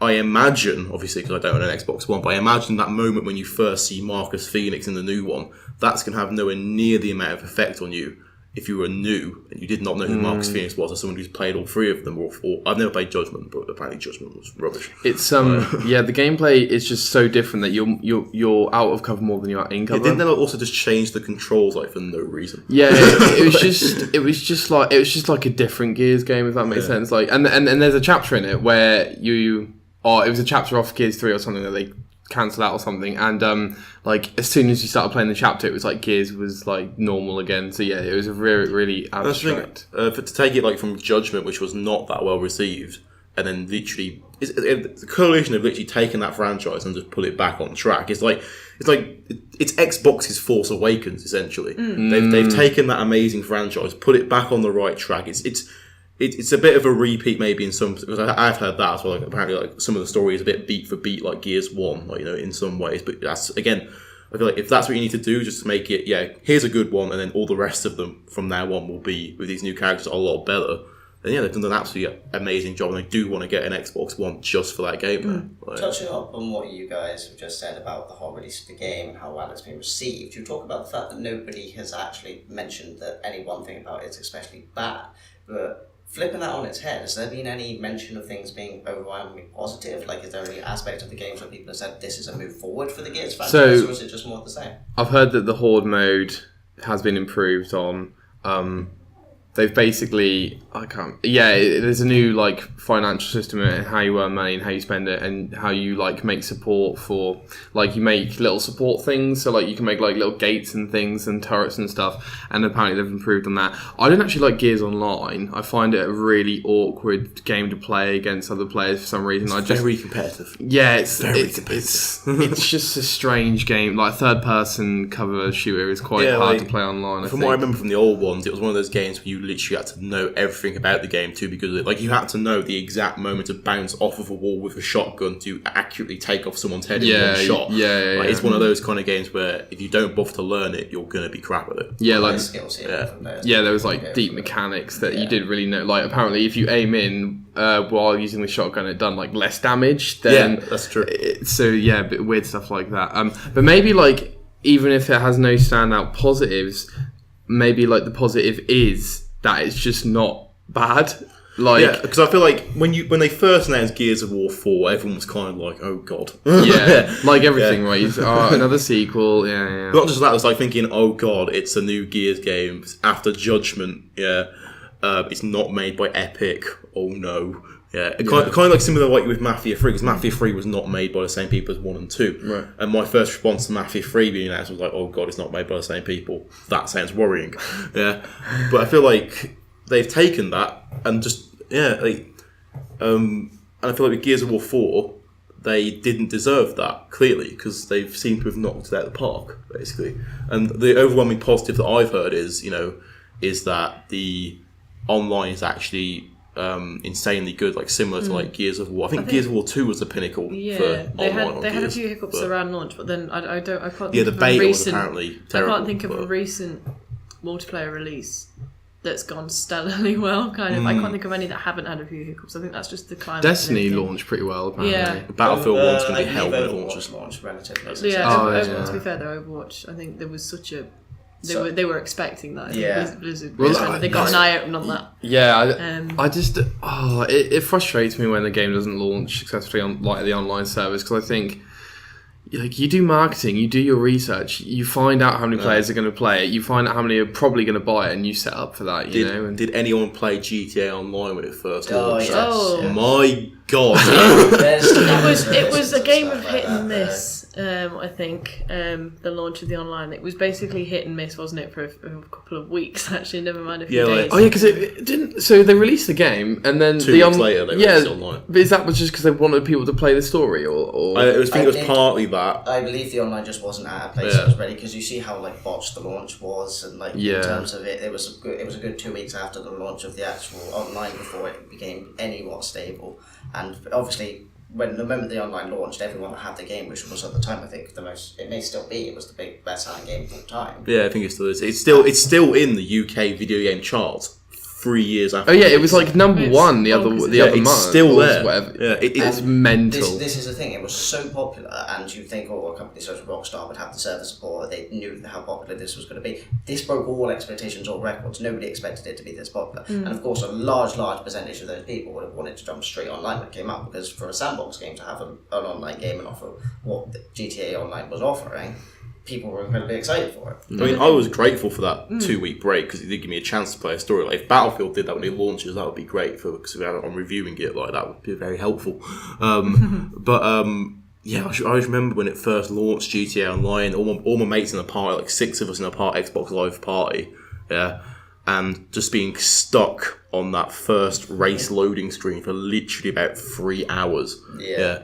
[SPEAKER 2] I imagine, obviously, because I don't own an Xbox One, but I imagine that moment when you first see Marcus Phoenix in the new one, that's going to have nowhere near the amount of effect on you if you were new and you did not know who Marcus Phoenix was, as someone who's played all three of them. Or I've never played Judgment, but apparently Judgment was rubbish.
[SPEAKER 4] It's yeah, the gameplay is just so different that you're out of cover more than you're in cover.
[SPEAKER 2] Didn't they also just change the controls like for no reason?
[SPEAKER 4] Yeah, it was just like a different Gears game, if that makes sense. Like, and there's a chapter in it where it was a chapter off Gears 3 or something that they cancel out or something, and like as soon as you started playing the chapter, it was like Gears was like normal again. So yeah, it was a really, really abstract.
[SPEAKER 2] To take it like from Judgment, which was not that well received, and then literally the coalition have literally taken that franchise and just put it back on track. It's Xbox's Force Awakens essentially. They've taken that amazing franchise, put it back on the right track. It's a bit of a repeat, maybe in some, because I've heard that as well. Like, apparently, like some of the story is a bit beat for beat, like Gears 1, like, you know, in some ways. But that's, again, I feel like if that's what you need to do, just to make it, yeah, here's a good one, and then all the rest of them from now on will be with these new characters a lot better. And yeah, they've done an absolutely amazing job, and I do want to get an Xbox One just for that game. Like,
[SPEAKER 1] touching up on what you guys have just said about the whole release of the game and how well it's been received, you talk about the fact that nobody has actually mentioned that any one thing about it's especially bad, but flipping that on its head, has there been any mention of things being overwhelmingly positive? Like, is there any aspect of the games where people have said this is a move forward for the Gears franchise, or is it just more of the same?
[SPEAKER 4] I've heard that the Horde mode has been improved on. They've basically, there's a new like financial system and how you earn money and how you spend it and how you like make support for, like you make little support things, so like you can make like little gates and things and turrets and stuff, and apparently they've improved on that. I don't actually like Gears Online. I find it a really awkward game to play against other players for some reason.
[SPEAKER 2] It's very competitive.
[SPEAKER 4] Yeah, it's just a strange game. Like third person cover shooter is quite hard to play online.
[SPEAKER 2] From what I remember from the old ones, it was one of those games where you literally had to know everything about the game to be good at it. Like, you had to know the exact moment to bounce off of a wall with a shotgun to accurately take off someone's head in one shot. It's one of those kind of games where if you don't bother to learn it, you're going to be crap at it.
[SPEAKER 4] There was like deep mechanics that you didn't really know. Like, apparently if you aim in while using the shotgun, it done like less damage. Then
[SPEAKER 2] that's true.
[SPEAKER 4] A bit weird stuff like that. But maybe like, even if it has no standout positives, maybe like the positive is that it's just not bad. Like,
[SPEAKER 2] because I feel like when they first announced Gears of War 4, everyone was kind of like, oh god.
[SPEAKER 4] Like everything, right? Another sequel,
[SPEAKER 2] Not just that, it was like thinking, oh god, it's a new Gears game after Judgment, it's not made by Epic, oh no. Kind of like similar like with Mafia 3, because Mafia 3 was not made by the same people as 1 and 2.
[SPEAKER 4] Right.
[SPEAKER 2] And my first response to Mafia 3 being announced was like, oh god, it's not made by the same people. That sounds worrying. But I feel like they've taken that and just, and I feel like with Gears of War 4, they didn't deserve that, clearly, because they've seemed to have knocked it out of the park, basically. And the overwhelming positive that I've heard is that the online is actually insanely good, like similar to like Gears of War. I think Gears of War 2 was the pinnacle for online.
[SPEAKER 3] They had a few hiccups around launch, but then I can't think
[SPEAKER 2] the
[SPEAKER 3] of
[SPEAKER 2] beta
[SPEAKER 3] a
[SPEAKER 2] was
[SPEAKER 3] recent.
[SPEAKER 2] apparently terrible.
[SPEAKER 3] I can't think of a recent multiplayer release that's gone stellarly well. Kind of, I can't think of any that haven't had a few hiccups. I think that's just the climate.
[SPEAKER 4] Destiny launched pretty well, apparently.
[SPEAKER 3] Yeah.
[SPEAKER 2] Battlefield 1's going to be hell when it launches.
[SPEAKER 1] Launched relatively.
[SPEAKER 3] To be fair though, Overwatch, I think there was such a. They were expecting that. Blizzard. They got an eye open on that. It
[SPEAKER 4] frustrates me when the game doesn't launch successfully on like the online service, because I think like, you do marketing, you do your research, you find out how many players are going to play it, you find out how many are probably going to buy it, and you set up for that, you know. And
[SPEAKER 2] did anyone play GTA Online when it first
[SPEAKER 1] Oh,
[SPEAKER 2] launched?
[SPEAKER 1] yes,
[SPEAKER 3] Oh.
[SPEAKER 1] yes.
[SPEAKER 2] My God.
[SPEAKER 3] It was a game of hit and miss. I think the launch of the online. It was basically hit and miss, wasn't it, for a couple of weeks? Actually, never mind a few days.
[SPEAKER 4] Oh yeah, because it didn't. So they released the game, and then
[SPEAKER 2] 2 weeks later they released it online.
[SPEAKER 4] But is that was just because they wanted people to play the story, or?
[SPEAKER 2] I think it was partly that.
[SPEAKER 1] I believe the online just wasn't at a place that was ready, because you see how like botched the launch was, and like in terms of it was a good 2 weeks after the launch of the actual online before it became anywhat stable. And obviously, when the moment the online launched, everyone had the game, which was at the time I think it may still be, it was the best selling game of all time.
[SPEAKER 2] Yeah, I think it still is. It's still in the UK video game charts 3 years after.
[SPEAKER 4] Oh yeah, it was like number one the other month.
[SPEAKER 2] It's still there.
[SPEAKER 4] Whatever.
[SPEAKER 2] Yeah,
[SPEAKER 4] it's mental.
[SPEAKER 1] This is the thing. It was so popular, and you think, a company such as Rockstar would have the server support. They knew how popular this was going to be. This broke all expectations, all records. Nobody expected it to be this popular, and of course, a large percentage of those people would have wanted to jump straight online when it came out, because for a sandbox game to have an online game and offer what the GTA Online was offering, people were incredibly excited for it.
[SPEAKER 2] I mean, I was grateful for that 2 week break, because it did give me a chance to play a story. Like, if Battlefield did that when it launches, that would be great, because if I'm reviewing it, like, that would be very helpful. Yeah, I remember when it first launched, GTA Online, all my mates in the party, like 6 of us in a Xbox Live party, and just being stuck on that first race loading screen for literally about 3 hours. Yeah.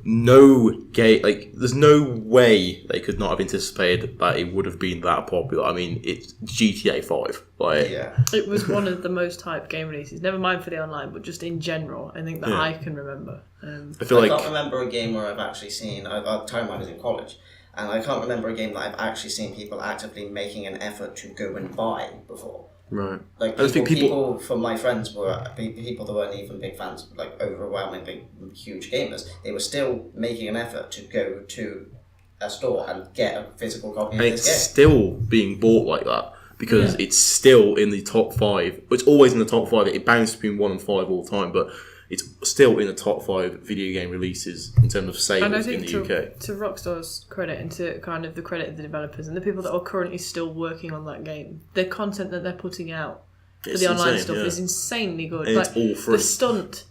[SPEAKER 2] No game, like, there's no way they could not have anticipated that it would have been that popular. I mean, it's GTA 5. Like,
[SPEAKER 3] It was one of the most hyped game releases. Never mind for the online, but just in general, I think that I can remember.
[SPEAKER 2] I can't
[SPEAKER 1] remember a game where I've actually seen. Time I was in college, and I can't remember a game that I've actually seen people actively making an effort to go and buy before.
[SPEAKER 4] Right.
[SPEAKER 1] Like, people from my friends were people that weren't even big fans, like overwhelmingly huge gamers. They were still making an effort to go to a store and get a physical copy of this game.
[SPEAKER 2] It's still being bought like that, because it's still in the top 5. It's always in the top 5. It bounces between 1 and 5 all the time, but it's still in the top 5 video game releases in terms of sales in the UK.
[SPEAKER 3] To Rockstar's credit, and to kind of the credit of the developers and the people that are currently still working on that game, the content that they're putting out for the online stuff is insanely good.
[SPEAKER 2] And
[SPEAKER 3] like,
[SPEAKER 2] it's all free.
[SPEAKER 3] The stunt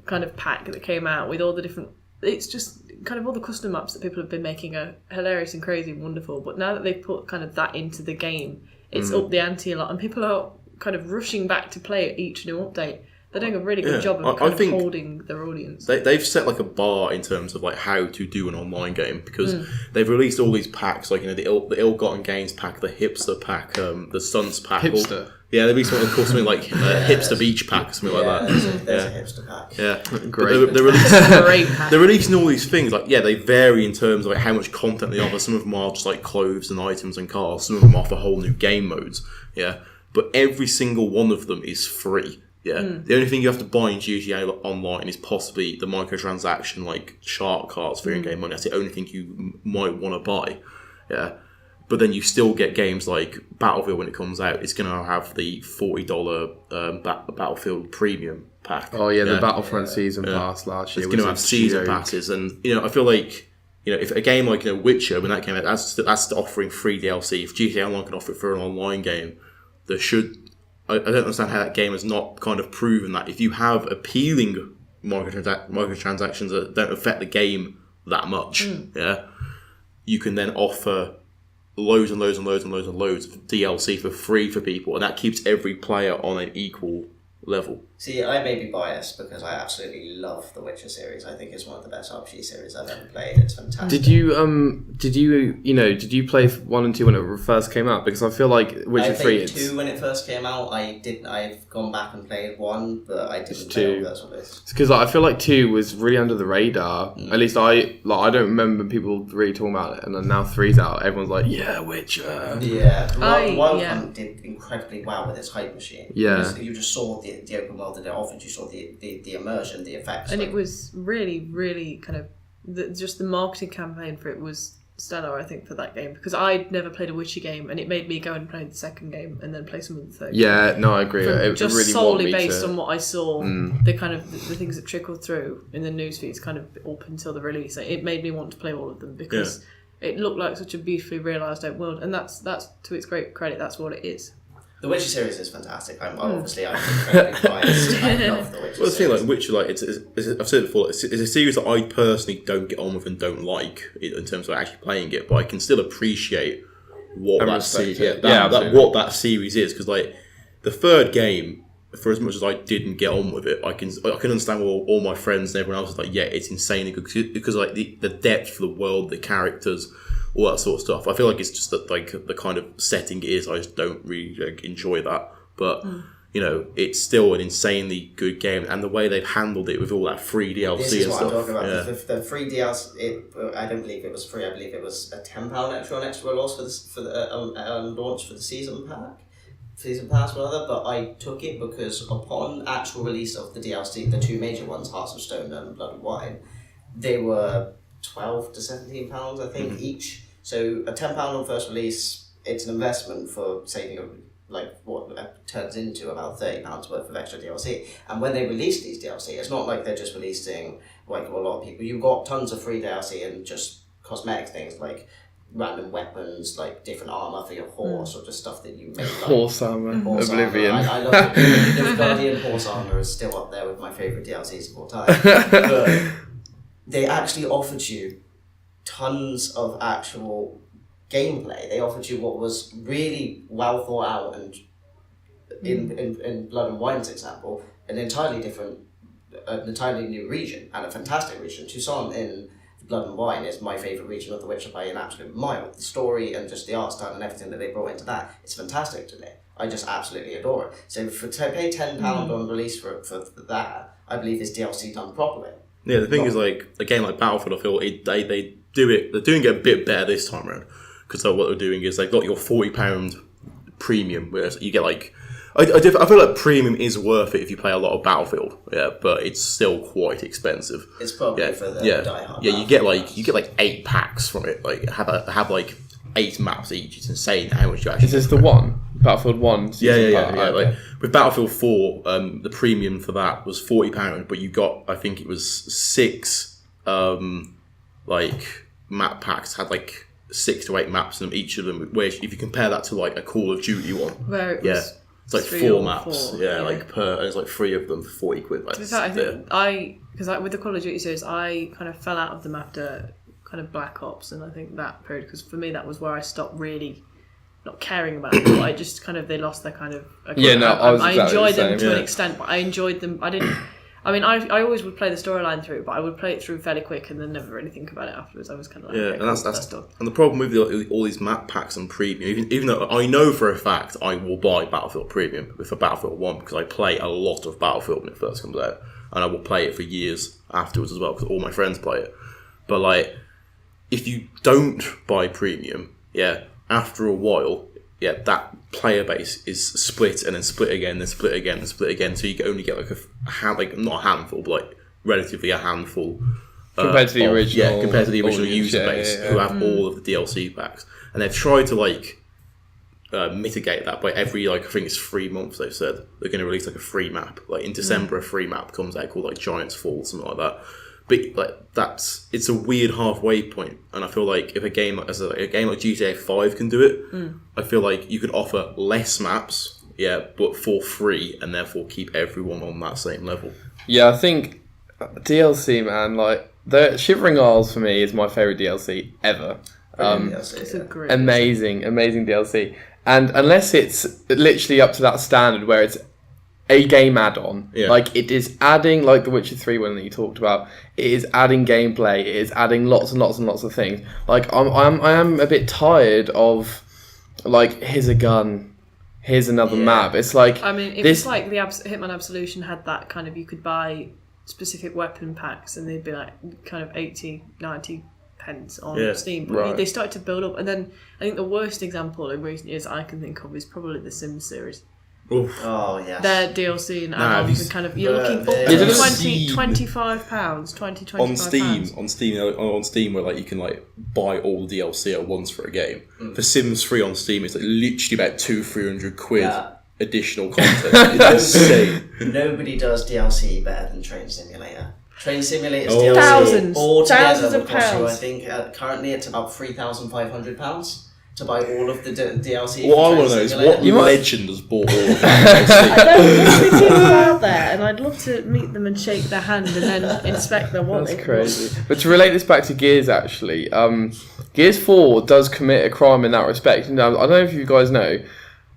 [SPEAKER 3] kind of pack that came out with all the different... It's just kind of all the custom maps that people have been making are hilarious and crazy and wonderful, but now that they've put kind of that into the game, it's up the ante a lot, and people are kind of rushing back to play each new update. They're doing a really good job of kind of holding their audience.
[SPEAKER 2] They've set like a bar in terms of like how to do an online game, because they've released all these packs, like, you know, the Ill-Gotten Gains pack, the Hipster pack, the Stunts pack.
[SPEAKER 4] Hipster?
[SPEAKER 2] Yeah, they released something like Hipster Beach pack, something like that.
[SPEAKER 1] There's a hipster pack.
[SPEAKER 2] Yeah,
[SPEAKER 4] great.
[SPEAKER 2] They're releasing all these things. Like, they vary in terms of like how much content they offer. Some of them are just like clothes and items and cars. Some of them offer whole new game modes. Yeah, but every single one of them is free. Yeah, the only thing you have to buy in GTA Online is possibly the microtransaction, like shark cards for in-game money. That's the only thing you might want to buy. Yeah, but then you still get games like Battlefield when it comes out. It's going to have the $40 Battlefield Premium pack.
[SPEAKER 4] Oh yeah, the Battlefront Season Pass last year.
[SPEAKER 2] It's going to have season passes, and I feel like, if a game like Witcher, when that came out, that's offering free DLC. If GTA Online can offer it for an online game, there should. I don't understand how that game has not kind of proven that if you have appealing microtransactions that don't affect the game that much, you can then offer loads and loads and loads and loads and loads of DLC for free for people, and that keeps every player on an equal level.
[SPEAKER 1] See, I may be biased because I absolutely love the Witcher series. I think it's one of the best RPG series I've ever played. It's fantastic.
[SPEAKER 4] Did you play 1 and 2 when it first came out? Because I feel like Witcher 3.
[SPEAKER 1] I played 2 when it first came out. I've gone back and played 1, but I didn't play all those ones.
[SPEAKER 4] It's because I feel like 2 was really under the radar. At least I don't remember people really talking about it. And then now 3's out. Everyone's like, yeah, Witcher.
[SPEAKER 1] Yeah, one did incredibly well with its hype machine.
[SPEAKER 4] Yeah,
[SPEAKER 1] you just saw the open world that it offered. You saw the immersion, the effects,
[SPEAKER 3] and it was really, really kind of just the marketing campaign for it was stellar, I think, for that game, because I'd never played a Witcher game, and it made me go and play the second game and then play some of the third.
[SPEAKER 4] Yeah, no, I agree. It
[SPEAKER 3] just
[SPEAKER 4] really
[SPEAKER 3] solely
[SPEAKER 4] wanted me
[SPEAKER 3] based
[SPEAKER 4] to...
[SPEAKER 3] on what I saw, the kind of the things that trickled through in the news feeds, kind of up until the release. It made me want to play all of them because it looked like such a beautifully realised open world, and that's to its great credit. That's what it is.
[SPEAKER 1] The Witcher series is fantastic. I'm incredibly biased. I love the Witcher
[SPEAKER 2] Well, the thing
[SPEAKER 1] series.
[SPEAKER 2] like Witcher, like it's I've said it before, it's a series that I personally don't get on with and don't like in terms of actually playing it, but I can still appreciate what that series is, because like the third game, for as much as I didn't get on with it, I can understand all my friends and everyone else is like, yeah, it's insanely good because like the depth of the world, the characters, all that sort of stuff. I feel like it's just that like the kind of setting it is. I just don't really enjoy that, but you know, it's still an insanely good game, and the way they've handled it with all that free DLC
[SPEAKER 1] This is
[SPEAKER 2] and
[SPEAKER 1] what
[SPEAKER 2] stuff.
[SPEAKER 1] I'm talking about.
[SPEAKER 2] Yeah.
[SPEAKER 1] The free DLC. I don't believe it was free. I believe it was a £10 extra loss for the launch for the season pass rather. But I took it because upon actual release of the DLC, the two major ones, Hearts of Stone and Blood and Wine, they were £12 to £17, I think, each. So a £10 on first release, it's an investment for saving like what turns into about £30 worth of extra DLC. And when they release these DLC, it's not like they're just releasing like a lot of people. You've got tons of free DLC and just cosmetic things like random weapons, like different armor for your horse, or just stuff that you make. Like,
[SPEAKER 4] Horse armor, Oblivion.
[SPEAKER 1] I love it. The Guardian horse armor is still up there with my favourite DLCs of all time. But they actually offered you tons of actual gameplay. They offered you what was really well thought out, and in Blood and Wine's example, an entirely new region, and a fantastic region. Tucson in Blood and Wine is my favourite region of The Witcher by an absolute mile. The story and just the art style and everything that they brought into that, it's fantastic to me. I just absolutely adore it. So to pay £10 on release for that, I believe is DLC done properly.
[SPEAKER 2] Yeah, the thing is, like a game like Battlefield, I feel they do it. They're doing it a bit better this time around, because what they're doing is they've got your £40 premium, whereas you get like I feel like premium is worth it if you play a lot of Battlefield, but it's still quite expensive.
[SPEAKER 1] It's probably for the diehard.
[SPEAKER 2] Yeah, you get like 8 packs from it. Like have like 8 maps each. It's insane how much you actually.
[SPEAKER 4] Is this the one? Battlefield 1?
[SPEAKER 2] Yeah.
[SPEAKER 4] Okay.
[SPEAKER 2] Like with Battlefield 4, the premium for that was £40, but you got, I think it was 6 like map packs, had like 6 to 8 maps in them, each of them. Where if you compare that to like a Call of Duty one,
[SPEAKER 3] Where it was
[SPEAKER 2] it's like 4 maps. Like per, and it's like 3 of them for £40. Like,
[SPEAKER 3] to be fair, I think with the Call of Duty series, I kind of fell out of them after kind of Black Ops, and I think that period, because for me that was where I stopped really not caring about them. I just kind of, they lost their kind of. I enjoyed them to an extent, but I enjoyed them. I always would play the storyline through, but I would play it through fairly quick and then never really think about it afterwards. I was kind of like,
[SPEAKER 2] and that's and the problem with all these map packs and premium, even though I know for a fact I will buy Battlefield Premium for Battlefield 1, because I play a lot of Battlefield when it first comes out, and I will play it for years afterwards as well, because all my friends play it. But like, if you don't buy premium, after a while, that player base is split, and then split again, then split again, and split again. So you can only get like not a handful, but like relatively a handful
[SPEAKER 4] compared to the original.
[SPEAKER 2] Compared to the original user base who have all of the DLC packs, and they've tried to like mitigate that by every I think it's 3 months. They've said they're going to release like a free map. Like in December, a free map comes out called like Giants Fall, something like that. But like it's a weird halfway point, and I feel like if a game like GTA 5 can do it, I feel like you could offer less maps, but for free, and therefore keep everyone on that same level. Yeah,
[SPEAKER 4] I think DLC, man, like the Shivering Isles for me is my favourite DLC ever. Amazing DLC, and unless it's literally up to that standard where it's a game add-on, like it is adding, like the Witcher 3 one that you talked about, it is adding gameplay, it is adding lots and lots and lots of things. Like I am a bit tired of like, here's a gun, here's another map. It's like,
[SPEAKER 3] I mean, it was like the Hitman Absolution had that kind of, you could buy specific weapon packs and they'd be like kind of 80, 90 pence on Steam, but they started to build up. And then I think the worst example in recent years I can think of is probably the Sims series.
[SPEAKER 1] Oh yes.
[SPEAKER 3] Their DLC and add-ons and kind of you're looking up
[SPEAKER 1] Yeah,
[SPEAKER 3] to
[SPEAKER 2] Steam.
[SPEAKER 3] £25, £25
[SPEAKER 2] on Steam, where like you can like buy all the DLC at once for a game. For Sims 3 on Steam, it's like literally about £200-300 additional content. It's insane.
[SPEAKER 1] Nobody does DLC better than Train Simulator. Train Simulator's
[SPEAKER 2] Oh.
[SPEAKER 1] DLC
[SPEAKER 3] Thousands
[SPEAKER 1] altogether
[SPEAKER 3] of
[SPEAKER 1] will cost you, I
[SPEAKER 3] pounds.
[SPEAKER 1] think, currently it's about £3,500 to buy all of the DLC.
[SPEAKER 2] What I
[SPEAKER 1] for
[SPEAKER 2] want to
[SPEAKER 1] Train
[SPEAKER 2] know is
[SPEAKER 1] Simulator.
[SPEAKER 2] what legend has bought all of
[SPEAKER 3] I
[SPEAKER 2] that
[SPEAKER 3] know there's so many people out there, and I'd love to meet them and shake their hand and then inspect their wallet.
[SPEAKER 4] That's crazy. But to relate this back to Gears, actually, Gears 4 does commit a crime in that respect. Now, I don't know if you guys know,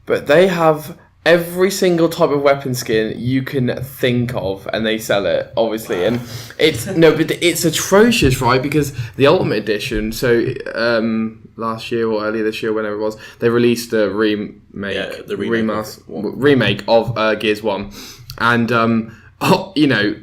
[SPEAKER 4] but they have every single type of weapon skin you can think of, and they sell it, obviously. And it's atrocious, right? Because the Ultimate Edition, so last year or earlier this year, whenever it was, they released a remake of Gears 1. And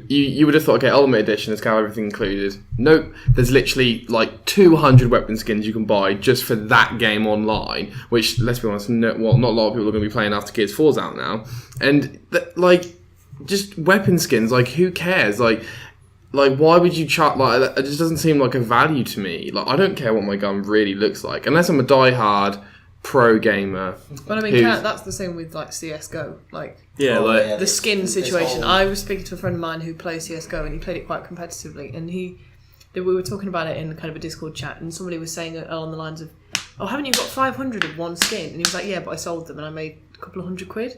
[SPEAKER 4] you would have thought, okay, Ultimate Edition has got everything included. Nope, there's literally like 200 weapon skins you can buy just for that game online, which, let's be honest, not a lot of people are going to be playing after Gears 4's out now. And just weapon skins, like, who cares? Like why would you chat like? It just doesn't seem like a value to me. Like, I don't care what my gun really looks like, unless I'm a diehard pro gamer.
[SPEAKER 3] But I mean, that's the same with like CS:GO. The skin situation. I was speaking to a friend of mine who plays CS:GO, and he played it quite competitively. And we were talking about it in kind of a Discord chat, and somebody was saying along the lines of, "Oh, haven't you got 500 of one skin?" And he was like, "Yeah, but I sold them and I made a couple of £100."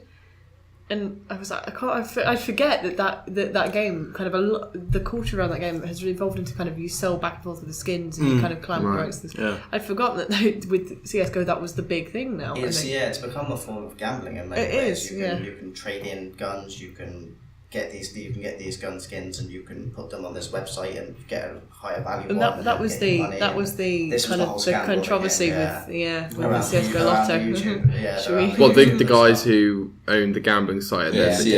[SPEAKER 3] And I was like, I forget that game kind of the culture around that game has evolved into kind of you sell back and forth with the skins and you kind of climb against this. Yeah. I'd forgotten that with CS:GO that was the big thing now.
[SPEAKER 1] It's become a form of gambling in many ways. You can trade in guns, you can get these gun skins, and you can put them on this website and get a higher value.
[SPEAKER 3] And that was the kind of the controversy with the CS:GO Lotto.
[SPEAKER 1] Well,
[SPEAKER 4] the guys who own the gambling site,
[SPEAKER 1] they own the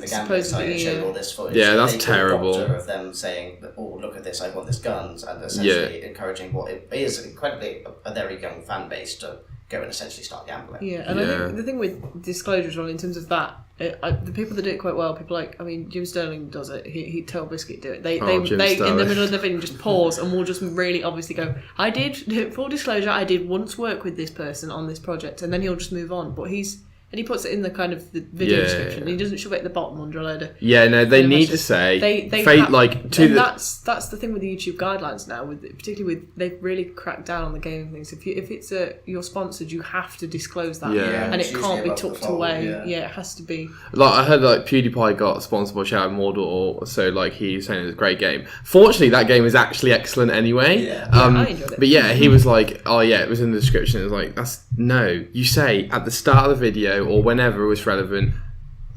[SPEAKER 1] gambling site and showed all this footage.
[SPEAKER 4] Yeah, that's terrible.
[SPEAKER 1] Of them saying, "Oh, look at this! I want this guns," and essentially encouraging what it is incredibly a very young fan base to go and essentially start gambling.
[SPEAKER 3] Yeah, and I think the thing with disclosure as well, in terms of that, the people that do it quite well, people like, Jim Sterling does it. He Total Biscuit do it. They in the middle of the video just pause and will just really obviously go, "I did, full disclosure, I did once work with this person on this project," and then he'll just move on. But he puts it in the kind of the video description. And he doesn't shove it at the bottom under a load of...
[SPEAKER 4] Yeah, no, they need to say...
[SPEAKER 3] That's the thing with the YouTube guidelines now, particularly with... They've really cracked down on the gaming things. If it's you're sponsored, you have to disclose that.
[SPEAKER 4] Yeah.
[SPEAKER 3] And it can't be tucked away. Yeah, it has to be...
[SPEAKER 4] Like, I heard PewDiePie got sponsored by Shadow Mordor, so he was saying it was a great game. Fortunately, that game is actually excellent anyway.
[SPEAKER 3] Yeah, I enjoyed it.
[SPEAKER 4] But yeah, he was like, oh yeah, it was in the description. It was like, no, you say at the start of the video or whenever it was relevant,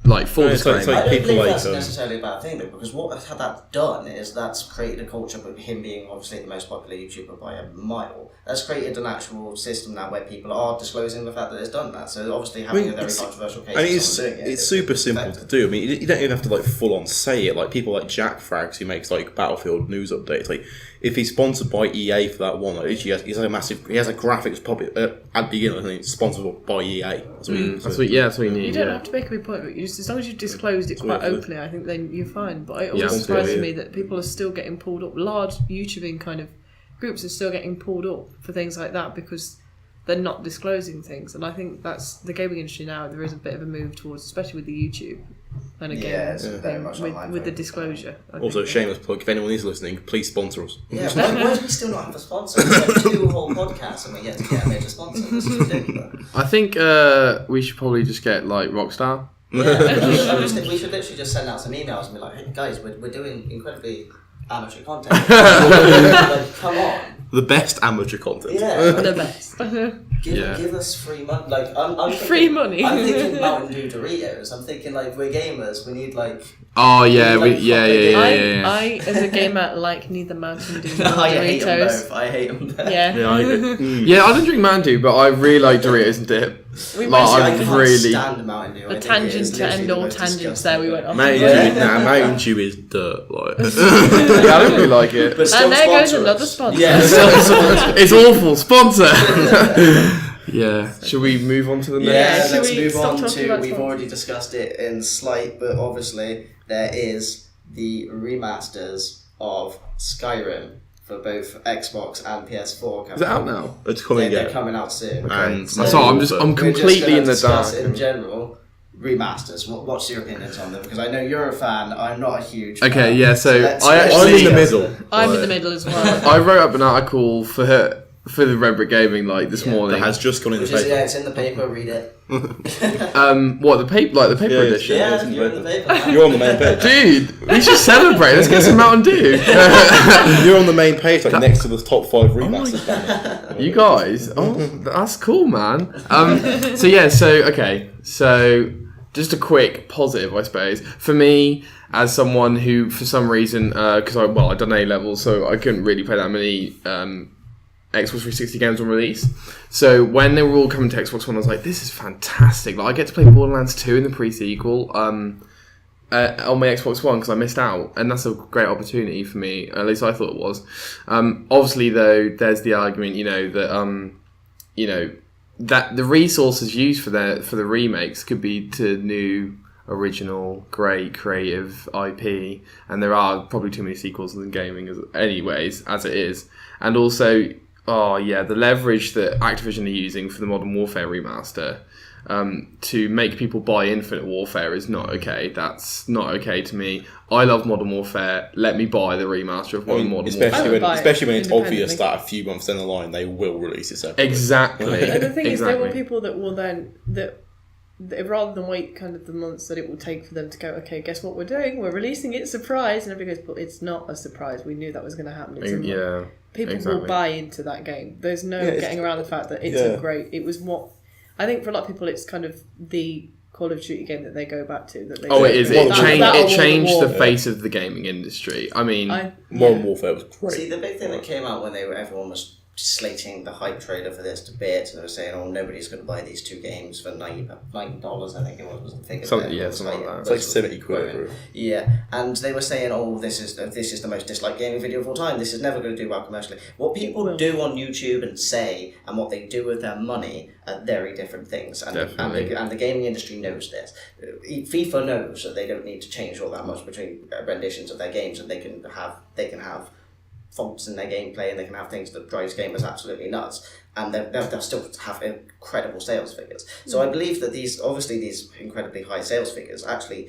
[SPEAKER 4] like full disclaimer.
[SPEAKER 1] I don't believe that's necessarily a bad thing, though, because what that's done is that's created a culture with him being obviously the most popular YouTuber by a mile. That's created an actual system now where people are disclosing the fact that it's done that. So obviously having a very controversial case.
[SPEAKER 2] It's super simple to do. I mean, you don't even have to full on say it. Like people like Jack Frags, who makes Battlefield news updates. Like if he's sponsored by EA for that one, he has a graphics pop at the beginning. I think it's sponsored by EA. That's what you need.
[SPEAKER 3] You don't have to make a big point, but as long as you've disclosed it quite openly, I think then you're fine. But it always surprises me that people are still getting pulled up. Large YouTubing kind of groups are still getting pulled up for things like that because they're not disclosing things. And I think that's the gaming industry now. There is a bit of a move towards, especially with the YouTube and with the disclosure.
[SPEAKER 2] Also, shameless plug. If anyone is listening, please sponsor us.
[SPEAKER 1] Yeah, why do we still not have a sponsor? We have 2 whole podcasts and we're yet to get a major sponsor. This is ridiculous.
[SPEAKER 4] I think we should probably just get Rockstar.
[SPEAKER 1] Yeah, we should literally just send out some emails and be like, "Hey guys, we're doing incredibly amateur content. Come on."
[SPEAKER 2] The best amateur content.
[SPEAKER 1] Yeah,
[SPEAKER 3] the best.
[SPEAKER 1] Give us free money. I'm
[SPEAKER 3] free money.
[SPEAKER 1] I'm thinking Mountain Dew Doritos. I'm thinking we're gamers. We need
[SPEAKER 4] Oh yeah,
[SPEAKER 3] I as a gamer neither Mountain Dew nor Doritos.
[SPEAKER 1] I hate them both.
[SPEAKER 3] Yeah.
[SPEAKER 4] I don't drink Mountain Dew, but I really like Doritos and dip.
[SPEAKER 1] I can't stand Mountain Dew.
[SPEAKER 3] A tangent to end all tangents there we went off.
[SPEAKER 2] Mountain Dew is dirt.
[SPEAKER 4] I don't really like it.
[SPEAKER 3] And there goes another sponsor.
[SPEAKER 1] Yeah.
[SPEAKER 4] It's awful. Sponsor. Yeah. Should we move on to the next?
[SPEAKER 1] Yeah,
[SPEAKER 3] should
[SPEAKER 1] let's
[SPEAKER 3] we
[SPEAKER 1] move
[SPEAKER 3] stop
[SPEAKER 1] on
[SPEAKER 3] talking
[SPEAKER 1] to.
[SPEAKER 3] about
[SPEAKER 1] We've
[SPEAKER 3] Xbox?
[SPEAKER 1] already discussed it in slight, but obviously there is the remasters of Skyrim for both Xbox and PS4. Coming
[SPEAKER 4] Is it out now?
[SPEAKER 2] It's coming
[SPEAKER 1] They're
[SPEAKER 2] out.
[SPEAKER 1] coming out soon.
[SPEAKER 2] And
[SPEAKER 1] So
[SPEAKER 4] So I'm
[SPEAKER 1] we're just
[SPEAKER 4] completely in
[SPEAKER 1] gonna
[SPEAKER 4] the dark.
[SPEAKER 1] discuss in general remasters. What's your opinions on them? Because I know you're a fan. I'm not a huge.
[SPEAKER 4] Okay,
[SPEAKER 1] fan.
[SPEAKER 4] yeah. So
[SPEAKER 1] let's
[SPEAKER 4] I'm
[SPEAKER 1] discuss
[SPEAKER 4] in the
[SPEAKER 1] it.
[SPEAKER 4] middle.
[SPEAKER 3] I'm in the middle as well.
[SPEAKER 4] I wrote up an article for the Redbrick Gaming this
[SPEAKER 1] Yeah,
[SPEAKER 4] morning.
[SPEAKER 2] That has just gone in the
[SPEAKER 1] Which is,
[SPEAKER 2] paper.
[SPEAKER 1] yeah, it's in the paper. Read it.
[SPEAKER 4] What the paper
[SPEAKER 2] Yeah,
[SPEAKER 4] edition?
[SPEAKER 1] Yeah, you're in the paper.
[SPEAKER 2] You're on the main page.
[SPEAKER 4] Dude, we should celebrate. Let's get some Mountain Dew.
[SPEAKER 2] You're on the main page, like next to the top 5 remasters.
[SPEAKER 4] You guys, that's cool, man. So just a quick positive, I suppose, for me as someone who, for some reason, because I'd done A levels, so I couldn't really play that many Xbox 360 games on release. So when they were all coming to Xbox One, I was like, this is fantastic. Like, I get to play Borderlands 2 in the pre-sequel on my Xbox One because I missed out, and that's a great opportunity for me. At least I thought it was. Obviously, though, there's the argument, that the resources used for the remakes could be to new, original, great, creative IP, and there are probably too many sequels in gaming as it is, and also. Oh yeah, the leverage that Activision are using for the Modern Warfare remaster to make people buy Infinite Warfare is not okay. That's not okay to me. I love Modern Warfare. Let me buy the remaster of Modern Warfare.
[SPEAKER 2] Especially when it's
[SPEAKER 3] independently.
[SPEAKER 2] obvious that a few months down the line they will release it separately.
[SPEAKER 4] Exactly.
[SPEAKER 3] And the thing is, there
[SPEAKER 4] Exactly.
[SPEAKER 3] will people that will then that rather than wait kind of the months that it will take for them to go, okay, guess what we're doing? We're releasing it surprise, and everybody goes, but it's not a surprise. We knew that was going to happen. It's a month.
[SPEAKER 4] Yeah.
[SPEAKER 3] People
[SPEAKER 4] exactly.
[SPEAKER 3] will buy into that game. There's no getting around the fact that it's it was what I think for a lot of people it's kind of the Call of Duty game that they go back to. That they
[SPEAKER 4] Oh, it is. It changed
[SPEAKER 3] changed
[SPEAKER 4] the face of the gaming industry. I mean,
[SPEAKER 2] Modern Warfare was great.
[SPEAKER 1] See, the big thing that came out when everyone was slating the hype trailer for this debate, and they were saying, "Oh, nobody's going to buy these two games for $90, I think it was the figure.
[SPEAKER 4] Something like that.
[SPEAKER 2] It's like 70 quid.
[SPEAKER 1] Yeah, and they were saying, "Oh, this is the most disliked gaming video of all time. This is never going to do well commercially." What people do on YouTube and say, and what they do with their money, are very different things. And the gaming industry knows this. FIFA knows that they don't need to change all that much between renditions of their games, and they can have faults in their gameplay, and they can have things that drives gamers absolutely nuts, and they'll still have incredible sales figures. So I believe that these incredibly high sales figures actually,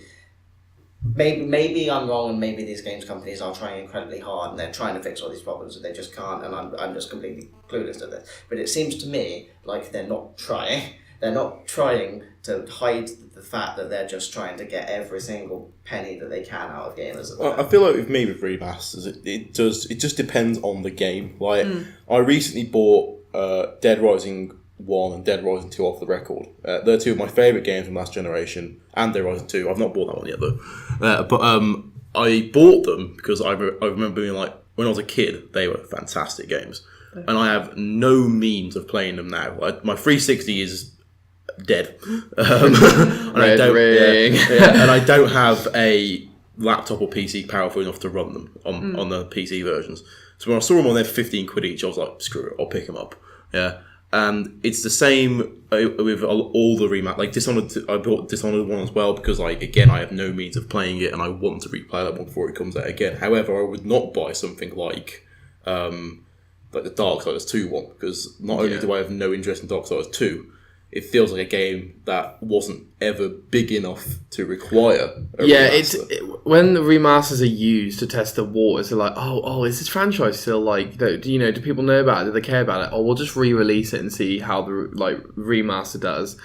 [SPEAKER 1] maybe I'm wrong, and maybe these games companies are trying incredibly hard and they're trying to fix all these problems and they just can't, and I'm just completely clueless to this. But it seems to me like they're not trying. They're not trying to hide the fact that they're just trying to get every single penny that they can out of gamers.
[SPEAKER 2] I feel like with me with remasters, it just depends on the game. Like I recently bought Dead Rising 1 and Dead Rising 2 off the record. They're two of my favourite games from last generation, and Dead Rising 2. I've not bought that one yet though. But I bought them because I remember being like, when I was a kid, they were fantastic games. And I have no means of playing them now. My 360 is dead. And I don't have a laptop or PC powerful enough to run them on the PC versions. So when I saw them on there for 15 quid each, I was like, screw it, I'll pick them up. Yeah. And it's the same with all the remake. Like Dishonored, I bought Dishonored 1 as well because, like, again, I have no means of playing it and I want to replay that one before it comes out again. However, I would not buy something like the Darksiders 2 one, because not only do I have no interest in Darksiders 2, it feels like a game that wasn't ever big enough to require a remaster.
[SPEAKER 4] When the remasters are used to test the waters, they're like, oh, is this franchise still like? Do people know about it? Do they care about it? Oh, we'll just re-release it and see how the remaster does.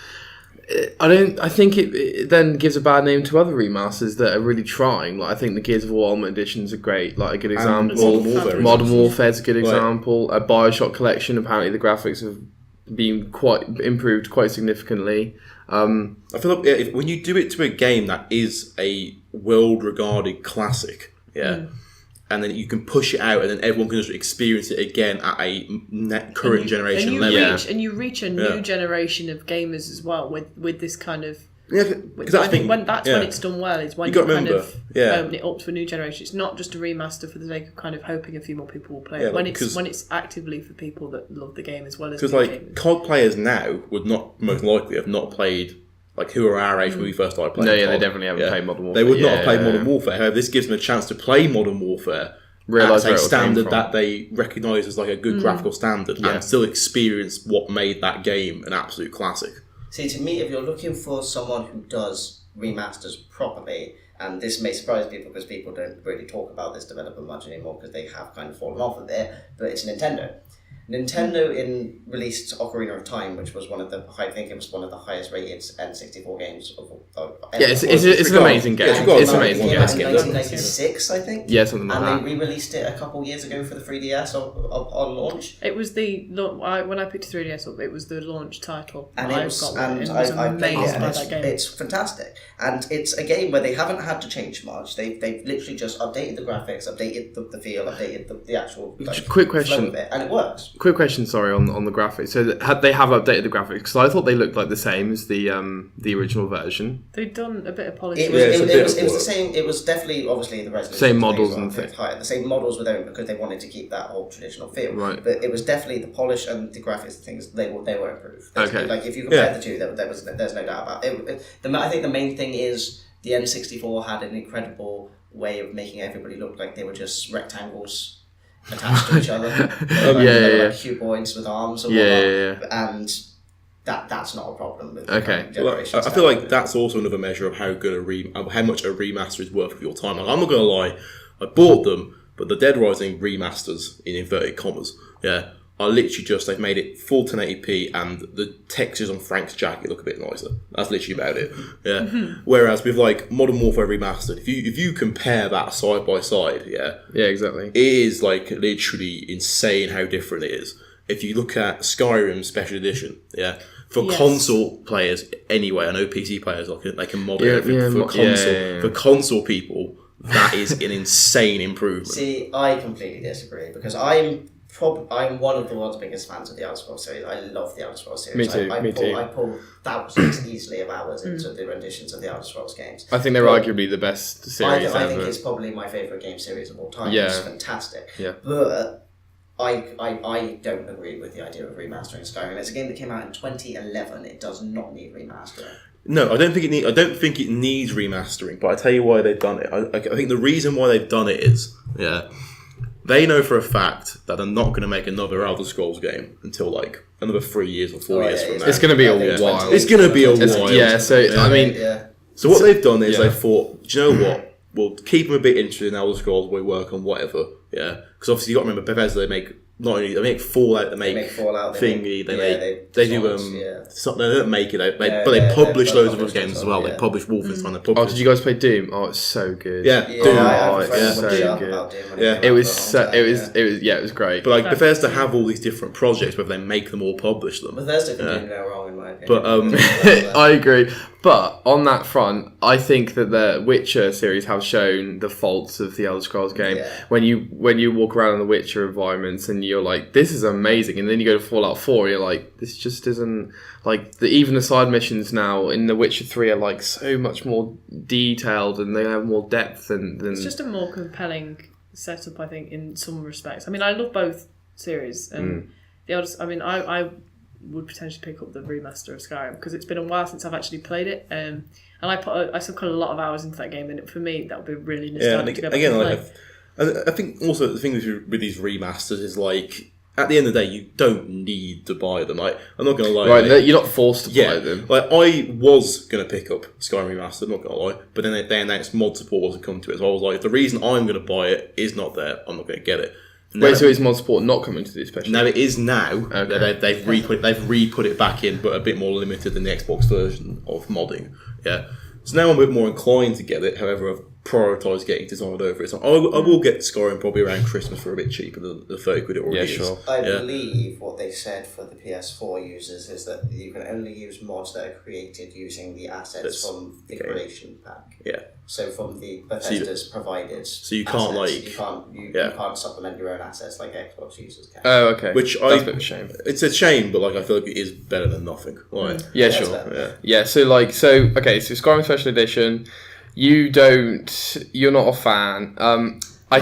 [SPEAKER 4] I think it then gives a bad name to other remasters that are really trying. Like I think the Gears of War Ultimate Editions are great. Like a good example. Modern Warfare is a good example. A BioShock Collection. Apparently the graphics have been improved quite significantly.
[SPEAKER 2] I feel like when you do it to a game that is a world-regarded classic, and then you can push it out, and then everyone can just experience it again at a current generation level.
[SPEAKER 3] And you reach a new generation of gamers as well with this kind of
[SPEAKER 2] Yeah,
[SPEAKER 3] Which
[SPEAKER 2] because
[SPEAKER 3] I think when it's done well is when you kind of open it up to a new generation. It's not just a remaster for the sake of kind of hoping a few more people will play it. When it's actively for people that love the game as well as
[SPEAKER 2] because like COD players now would not most likely have not played. Like, who are our age when we first started playing?
[SPEAKER 4] No,
[SPEAKER 2] COD.
[SPEAKER 4] they definitely haven't played Modern Warfare.
[SPEAKER 2] They would not have played Modern Warfare. However, this gives them a chance to play Modern Warfare
[SPEAKER 4] Realise
[SPEAKER 2] at
[SPEAKER 4] where
[SPEAKER 2] a
[SPEAKER 4] it came
[SPEAKER 2] standard
[SPEAKER 4] from.
[SPEAKER 2] that they recognise as like a good graphical standard and still experience what made that game an absolute classic.
[SPEAKER 1] See, to me, if you're looking for someone who does remasters properly, and this may surprise people because people don't really talk about this developer much anymore because they have kind of fallen off of it, but it's Nintendo. Nintendo released Ocarina of Time, which was one of the highest rated N64 games of
[SPEAKER 4] Yeah, it's an amazing game. It's an amazing game.
[SPEAKER 1] In 1996, I think.
[SPEAKER 4] Yeah, something like that.
[SPEAKER 1] And they re-released it a couple years ago for the 3DS on launch.
[SPEAKER 3] It was when I picked the 3DS up, it was the launch title.
[SPEAKER 1] And I played it, and it's fantastic. And it's a game where they haven't had to change much. They've literally just updated the graphics, updated the feel, updated the actual
[SPEAKER 4] quick question,
[SPEAKER 1] flow of it, and it works.
[SPEAKER 4] Quick question, sorry, on the graphics. So they have updated the graphics because I thought they looked like the same as the original version.
[SPEAKER 3] They'd done a bit of polish.
[SPEAKER 1] It was the same. It was definitely obviously the resolution.
[SPEAKER 4] Same models and things.
[SPEAKER 1] The same models were there because they wanted to keep that whole traditional feel.
[SPEAKER 4] Right.
[SPEAKER 1] But it was definitely the polish and the graphics and things. They were improved.
[SPEAKER 4] Okay.
[SPEAKER 1] Like if you compare the two, there's no doubt about it. I think the main thing is the N64 had an incredible way of making everybody look like they were just rectangles attached to each other. Like cuboids with arms or whatnot. And that's not a problem with
[SPEAKER 2] I feel like that's also another measure of how good how much a remaster is worth of your time. Like, I'm not gonna lie, I bought them, but the Dead Rising remasters in inverted commas, are literally they've made it full 1080p and the textures on Frank's jacket look a bit nicer. That's literally about it. Yeah. Whereas with like Modern Warfare Remastered, if you compare that side by side,
[SPEAKER 4] yeah, exactly,
[SPEAKER 2] it is like literally insane how different it is. If you look at Skyrim Special Edition, for console players anyway, I know PC players they can mod everything. For console people, that is an insane improvement.
[SPEAKER 1] See, I completely disagree because I'm one of the world's biggest fans of the Elder Scrolls series. I love the Elder Scrolls series.
[SPEAKER 4] Me too.
[SPEAKER 1] I pull thousands easily of hours into the renditions of the Elder Scrolls games.
[SPEAKER 4] I think they're arguably the best series ever.
[SPEAKER 1] I think it's probably my favourite game series of all time.
[SPEAKER 4] Yeah.
[SPEAKER 1] It's fantastic.
[SPEAKER 4] Yeah.
[SPEAKER 1] But I don't agree with the idea of remastering Skyrim. It's a game that came out in 2011. It does not need remastering.
[SPEAKER 2] No, I don't think it needs remastering. But I tell you why they've done it. I think the reason why they've done it is they know for a fact that they're not going to make another Elder Scrolls game until like another 3 years or 4 years from now.
[SPEAKER 4] It's going to be a while.
[SPEAKER 2] It's going to be a while.
[SPEAKER 4] Yeah. So I mean,
[SPEAKER 2] so what they've done is they thought, do you know what? We'll keep them a bit interested in Elder Scrolls. We work on whatever. Yeah, because obviously you got to remember Bethesda. They make Fallout. They make
[SPEAKER 1] Fallout.
[SPEAKER 2] Thingy. They don't make it. But they publish loads of other games as well. They publish Wolfenstein.
[SPEAKER 4] Oh, did you guys play Doom? Oh, it's so good.
[SPEAKER 2] Yeah,
[SPEAKER 1] Doom.
[SPEAKER 4] It's so good. It was great.
[SPEAKER 2] But like Bethesda have all these different projects, whether they make them or publish them.
[SPEAKER 1] Bethesda can do no wrong in my opinion.
[SPEAKER 2] But
[SPEAKER 4] I agree. But on that front, I think that the Witcher series have shown the faults of the Elder Scrolls game.
[SPEAKER 1] Yeah.
[SPEAKER 4] When you walk around in the Witcher environments and you're like, this is amazing, and then you go to Fallout 4, you're like, this just isn't like even the side missions now in The Witcher 3 are like so much more detailed and they have more depth than.
[SPEAKER 3] It's just a more compelling setup, I think, in some respects. I mean, I love both series, and the others. I mean, I would potentially pick up the remaster of Skyrim because it's been a while since I've actually played it, and I sunk a lot of hours into that game, and for me that would be really nostalgic.
[SPEAKER 2] I think also the thing with these remasters is like at the end of the day you don't need to buy them. Like I'm not gonna lie,
[SPEAKER 4] you're not forced to buy them.
[SPEAKER 2] Like I was gonna pick up Skyrim Remastered, I'm not gonna lie, but then they announced mod support to come to it, so I was like, the reason I'm gonna buy it is not there. I'm not gonna get it.
[SPEAKER 4] Wait, so is mod support not coming to this special?
[SPEAKER 2] No, it is now.
[SPEAKER 4] Okay.
[SPEAKER 2] They've re-put it back in, but a bit more limited than the Xbox version of modding. Yeah. So now I'm a bit more inclined to get it. However, I've prioritise getting Dishonored over it. So I will get Skyrim probably around Christmas for a bit cheaper than the 30 quid it already is.
[SPEAKER 1] I believe what they said for the PS4 users is that you can only use mods that are created using the assets from the creation pack.
[SPEAKER 2] Yeah.
[SPEAKER 1] So from the Bethesda's provided.
[SPEAKER 2] So you can't
[SPEAKER 1] assets, you can't supplement your own assets like Xbox users can.
[SPEAKER 4] Oh, okay.
[SPEAKER 2] Which
[SPEAKER 4] That's a bit of a shame.
[SPEAKER 2] It's a shame, but I feel like it is better than nothing. Right?
[SPEAKER 4] Yeah, sure. Yeah. So Skyrim Special Edition. You're not a fan. I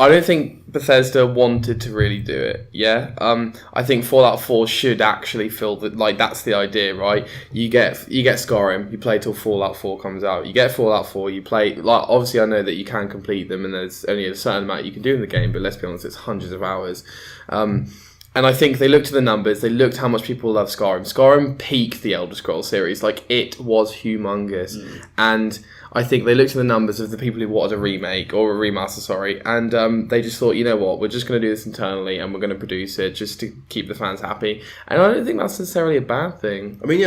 [SPEAKER 4] don't think Bethesda wanted to really do it. Yeah. I think Fallout 4 should actually fill that's the idea, right? You get Skyrim, you play till Fallout 4 comes out. You get Fallout 4, you play obviously I know that you can complete them and there's only a certain amount you can do in the game, but let's be honest, it's hundreds of hours. And I think they looked at the numbers, they looked how much people love Skyrim. Skyrim peaked the Elder Scrolls series, it was humongous. And I think they looked at the numbers of the people who wanted a remake, or a remaster, and they just thought, you know what, we're just going to do this internally and we're going to produce it just to keep the fans happy. And I don't think that's necessarily a bad thing.
[SPEAKER 2] I mean,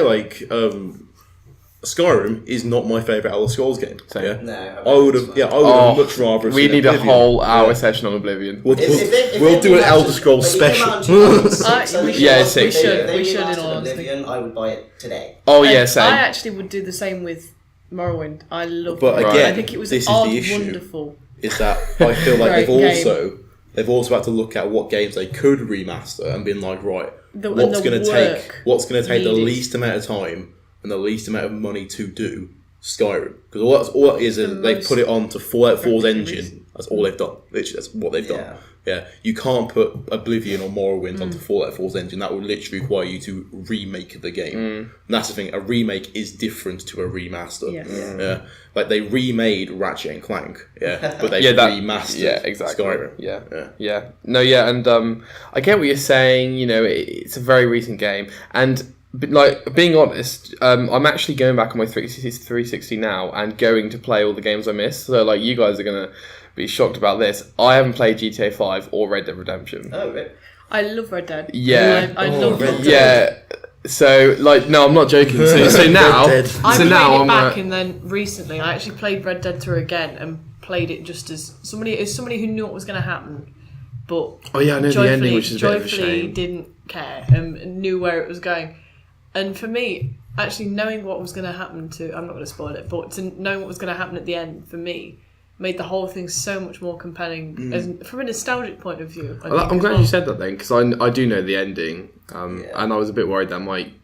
[SPEAKER 2] Skyrim is not my favourite Elder Scrolls game.
[SPEAKER 4] So,
[SPEAKER 2] yeah?
[SPEAKER 1] No,
[SPEAKER 2] I would have much rather.
[SPEAKER 4] We need Oblivion. A whole hour session on Oblivion.
[SPEAKER 2] We'll do an Elder Scrolls special.
[SPEAKER 3] We should in all
[SPEAKER 1] Oblivion, I would buy it today.
[SPEAKER 4] Oh yeah, same.
[SPEAKER 3] I actually would do the same with Morrowind. I love it.
[SPEAKER 2] But again,
[SPEAKER 3] I think it was wonderful.
[SPEAKER 2] Is that I feel like they've also had to look at what games they could remaster and been like, right, what's going to take the least amount of time and the least amount of money to do Skyrim, because all that is they've put it onto Fallout 4's engine. That's all they've done. Literally, that's what they've done. Yeah, you can't put Oblivion or Morrowind onto Fallout 4's engine. That would literally require you to remake the game. And that's the thing. A remake is different to a remaster.
[SPEAKER 3] Yes.
[SPEAKER 2] Yeah, like they remade Ratchet and Clank. Yeah, but they remastered Skyrim.
[SPEAKER 4] Yeah. No, yeah, and I get what you're saying. It's a very recent game, and. But being honest, I'm actually going back on my 360 now and going to play all the games I missed. So you guys are gonna be shocked about this. I haven't played GTA 5 or Red Dead Redemption.
[SPEAKER 1] Oh, really?
[SPEAKER 3] I love Red Dead.
[SPEAKER 4] Yeah,
[SPEAKER 3] I love Red Dead.
[SPEAKER 4] Yeah. So no, I'm not joking. So now,
[SPEAKER 3] I played it back, and then recently I actually played Red Dead through again and played it just as somebody who knew what was going to happen, but
[SPEAKER 4] I know the ending, which is a bit of a shame.
[SPEAKER 3] Didn't care and knew where it was going. And for me, actually knowing what was going to happen I'm not going to spoil it, but knowing what was going to happen at the end, for me, made the whole thing so much more compelling from a nostalgic point of view.
[SPEAKER 4] I'm glad you said that then, because I do know the ending, and I was a bit worried that might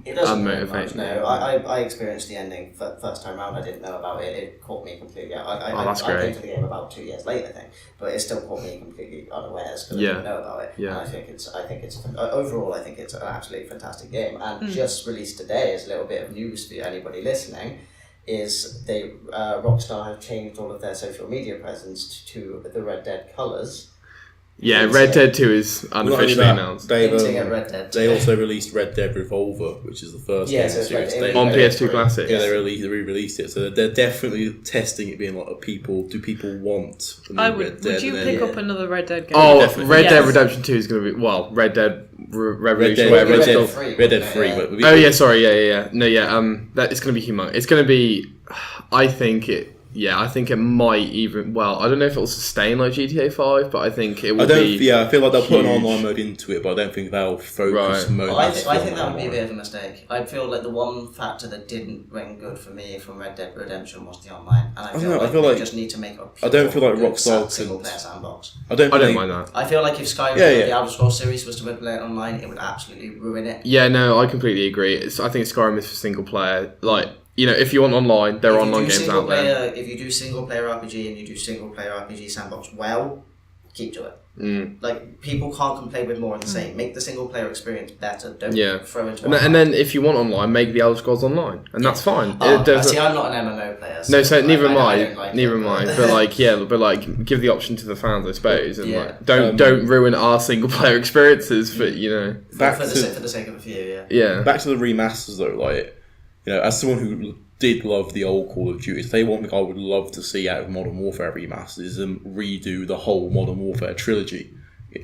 [SPEAKER 1] It doesn't unmotivate. No, I experienced the ending first time round. I didn't know about it. It caught me completely. I came to the game about 2 years later, I think, but it still caught me completely unawares because I didn't know about it.
[SPEAKER 4] Yeah.
[SPEAKER 1] And I think it's overall, I think it's an absolutely fantastic game. And just released today, as a little bit of news for anybody listening, is Rockstar have changed all of their social media presence to the Red Dead colours.
[SPEAKER 4] Yeah, Red Dead 2 is unofficially announced.
[SPEAKER 1] Red Dead 2.
[SPEAKER 2] They also released Red Dead Revolver, which is the first game in the series.
[SPEAKER 4] On PS2 Classic.
[SPEAKER 2] Yeah, they re-released it. So they're definitely testing it, being like, do people want the new Red Dead?
[SPEAKER 3] Would you pick up another Red Dead game?
[SPEAKER 4] Oh, Red Dead Redemption 2 is going to be, Red Dead Revolution,
[SPEAKER 2] Red Dead 3.
[SPEAKER 4] Oh yeah, sorry, yeah. No, that it's going to be humongous. It's going to be, I think it might even... Well, I don't know if it'll sustain like GTA 5, but I think it will be...
[SPEAKER 2] Yeah, I feel like they'll put an online mode into it, but I don't think they'll focus mode.
[SPEAKER 1] Well, I think that would be a bit of a mistake. I feel like the one factor that didn't ring good for me from Red Dead Redemption was the online. And I feel like they just need to make a
[SPEAKER 2] I don't feel like Rockstar
[SPEAKER 1] single-player sandbox.
[SPEAKER 2] I don't mind
[SPEAKER 4] that.
[SPEAKER 1] I feel like if Skyrim the Elder Scrolls series was to play it online, it would absolutely ruin it.
[SPEAKER 4] Yeah, no, I completely agree. I think Skyrim is for single-player. Like... if you want online, there are online games out there.
[SPEAKER 1] If you do single-player RPG and you do single-player RPG sandbox well, keep to it. Like, people can't complain with more of the same. Make the single-player experience better. Don't throw into
[SPEAKER 4] and then if you want online, make the Elder Scrolls Online. And that's fine.
[SPEAKER 1] See, I'm not an MMO player.
[SPEAKER 4] So neither am I. Neither am I. But give the option to the fans, I suppose. And don't ruin our single-player experiences for,
[SPEAKER 1] for the sake of a few,
[SPEAKER 4] Yeah.
[SPEAKER 2] Back to the remasters, though, as someone who did love the old Call of Duty, if they want, I would love to see out of Modern Warfare Remastered is redo the whole Modern Warfare trilogy.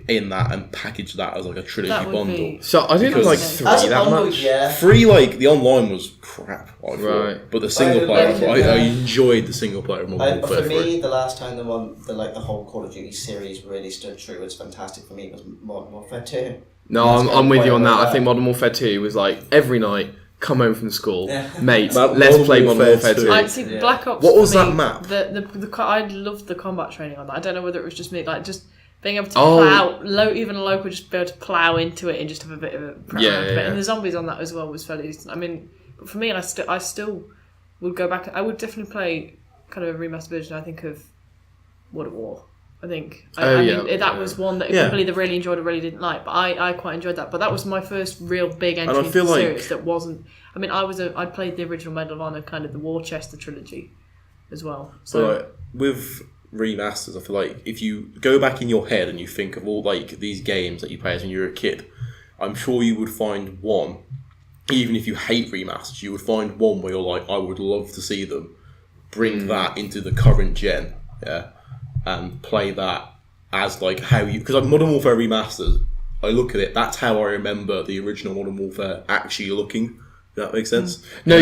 [SPEAKER 2] in that and package that as like a trilogy
[SPEAKER 3] That would
[SPEAKER 2] bundle.
[SPEAKER 3] be-
[SPEAKER 4] So I didn't
[SPEAKER 2] Because-
[SPEAKER 4] like 3
[SPEAKER 1] As a
[SPEAKER 4] that
[SPEAKER 1] bundle,
[SPEAKER 4] much.
[SPEAKER 1] yeah.
[SPEAKER 2] 3, like, the online was crap, I thought.
[SPEAKER 4] Right.
[SPEAKER 2] But the single player,
[SPEAKER 1] like it,
[SPEAKER 2] I enjoyed the single player of Modern Warfare
[SPEAKER 1] For
[SPEAKER 2] 3.
[SPEAKER 1] me, the last time the whole Call of Duty series really stood true, was fantastic for me, was Modern Warfare 2.
[SPEAKER 4] No,
[SPEAKER 1] That's
[SPEAKER 4] I'm
[SPEAKER 1] kind of
[SPEAKER 4] with you
[SPEAKER 1] quite
[SPEAKER 4] on
[SPEAKER 1] a
[SPEAKER 4] that.
[SPEAKER 1] lot
[SPEAKER 4] I think
[SPEAKER 1] of
[SPEAKER 4] Modern Warfare 2 was like every night, come home from school,
[SPEAKER 1] Yeah.
[SPEAKER 4] mates,
[SPEAKER 2] Modern
[SPEAKER 4] let's play Modern
[SPEAKER 2] Warfare
[SPEAKER 4] Warfare 2.
[SPEAKER 2] 2.
[SPEAKER 3] I'd see
[SPEAKER 1] Yeah.
[SPEAKER 3] Black Ops.
[SPEAKER 2] What was
[SPEAKER 3] for me,
[SPEAKER 2] that map?
[SPEAKER 3] I loved the combat training on that. I don't know whether it was just me, like just being able to
[SPEAKER 4] Oh.
[SPEAKER 3] plow, even a local, just be able to plow into it and just have a bit of a prep
[SPEAKER 4] Yeah,
[SPEAKER 3] around a bit.
[SPEAKER 4] yeah.
[SPEAKER 3] And the zombies on that as well was fairly decent. I mean, but for me, I still would go back. I would definitely play kind of a remastered version. I think of World at War. I think. I mean, that was one that people either really enjoyed or really didn't like. But I quite enjoyed that. But that was my first real big entry into the series that wasn't. I mean, I played the original Medal of Honor, kind of the War Chest, the trilogy, as well. So
[SPEAKER 2] like, with remasters, I feel like if you go back in your head and you think of all like these games that you played when you were a kid, I'm sure you would find one. Even if you hate remasters, you would find one where you're like, I would love to see them bring that into the current gen, and play that as like how you, because like Modern Warfare Remastered, I look at it, that's how I remember the original Modern Warfare actually looking. Does that make sense?
[SPEAKER 4] No,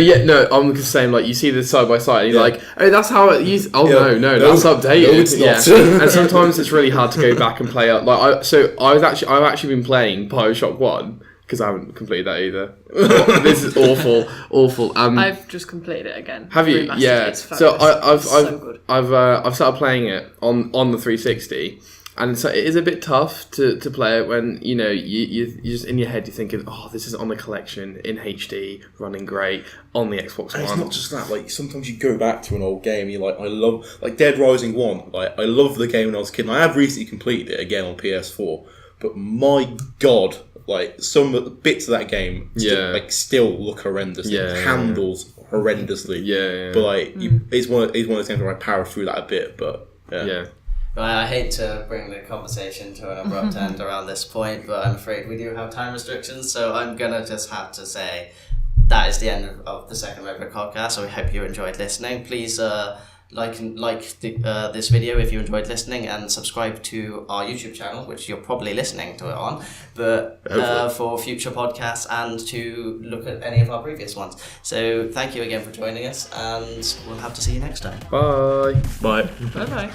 [SPEAKER 4] I'm just saying, like, you see this side by side, and you're like, oh, that's how it used. Oh, no, that's updated.
[SPEAKER 2] No, it's not.
[SPEAKER 4] And sometimes it's really hard to go back and play up. I've actually been playing BioShock 1, because I haven't completed that either. This is awful.
[SPEAKER 3] I've just completed it again.
[SPEAKER 4] Have you?
[SPEAKER 3] Remastered.
[SPEAKER 4] Yeah.
[SPEAKER 3] It's
[SPEAKER 4] So
[SPEAKER 3] fabulous. It's so good.
[SPEAKER 4] I've started playing it on the 360, and so it is a bit tough to play it when you just in your head you're thinking, oh, this is on the collection in HD, running great on the Xbox
[SPEAKER 2] And
[SPEAKER 4] One.
[SPEAKER 2] it's not just that, like, sometimes you go back to an old game, you're like, I love, like, Dead Rising 1, like, I love the game when I was a kid, and I have recently completed it again on PS4, but my god, like, some of the bits of that game still look horrendous. It handles horrendously.
[SPEAKER 4] Yeah.
[SPEAKER 2] But, like, it's one of those games where I power through that a bit, but, yeah.
[SPEAKER 1] Right, I hate to bring the conversation to an abrupt end around this point, but I'm afraid we do have time restrictions, so I'm going to just have to say that is the end of the second Redbrick podcast, so we hope you enjoyed listening. Please like this video if you enjoyed listening, and subscribe to our YouTube channel, which you're probably listening to it on, but for future podcasts and to look at any of our previous ones. So thank you again for joining us, and we'll have to see you next time.
[SPEAKER 4] Bye.
[SPEAKER 2] Bye.
[SPEAKER 3] Bye-bye.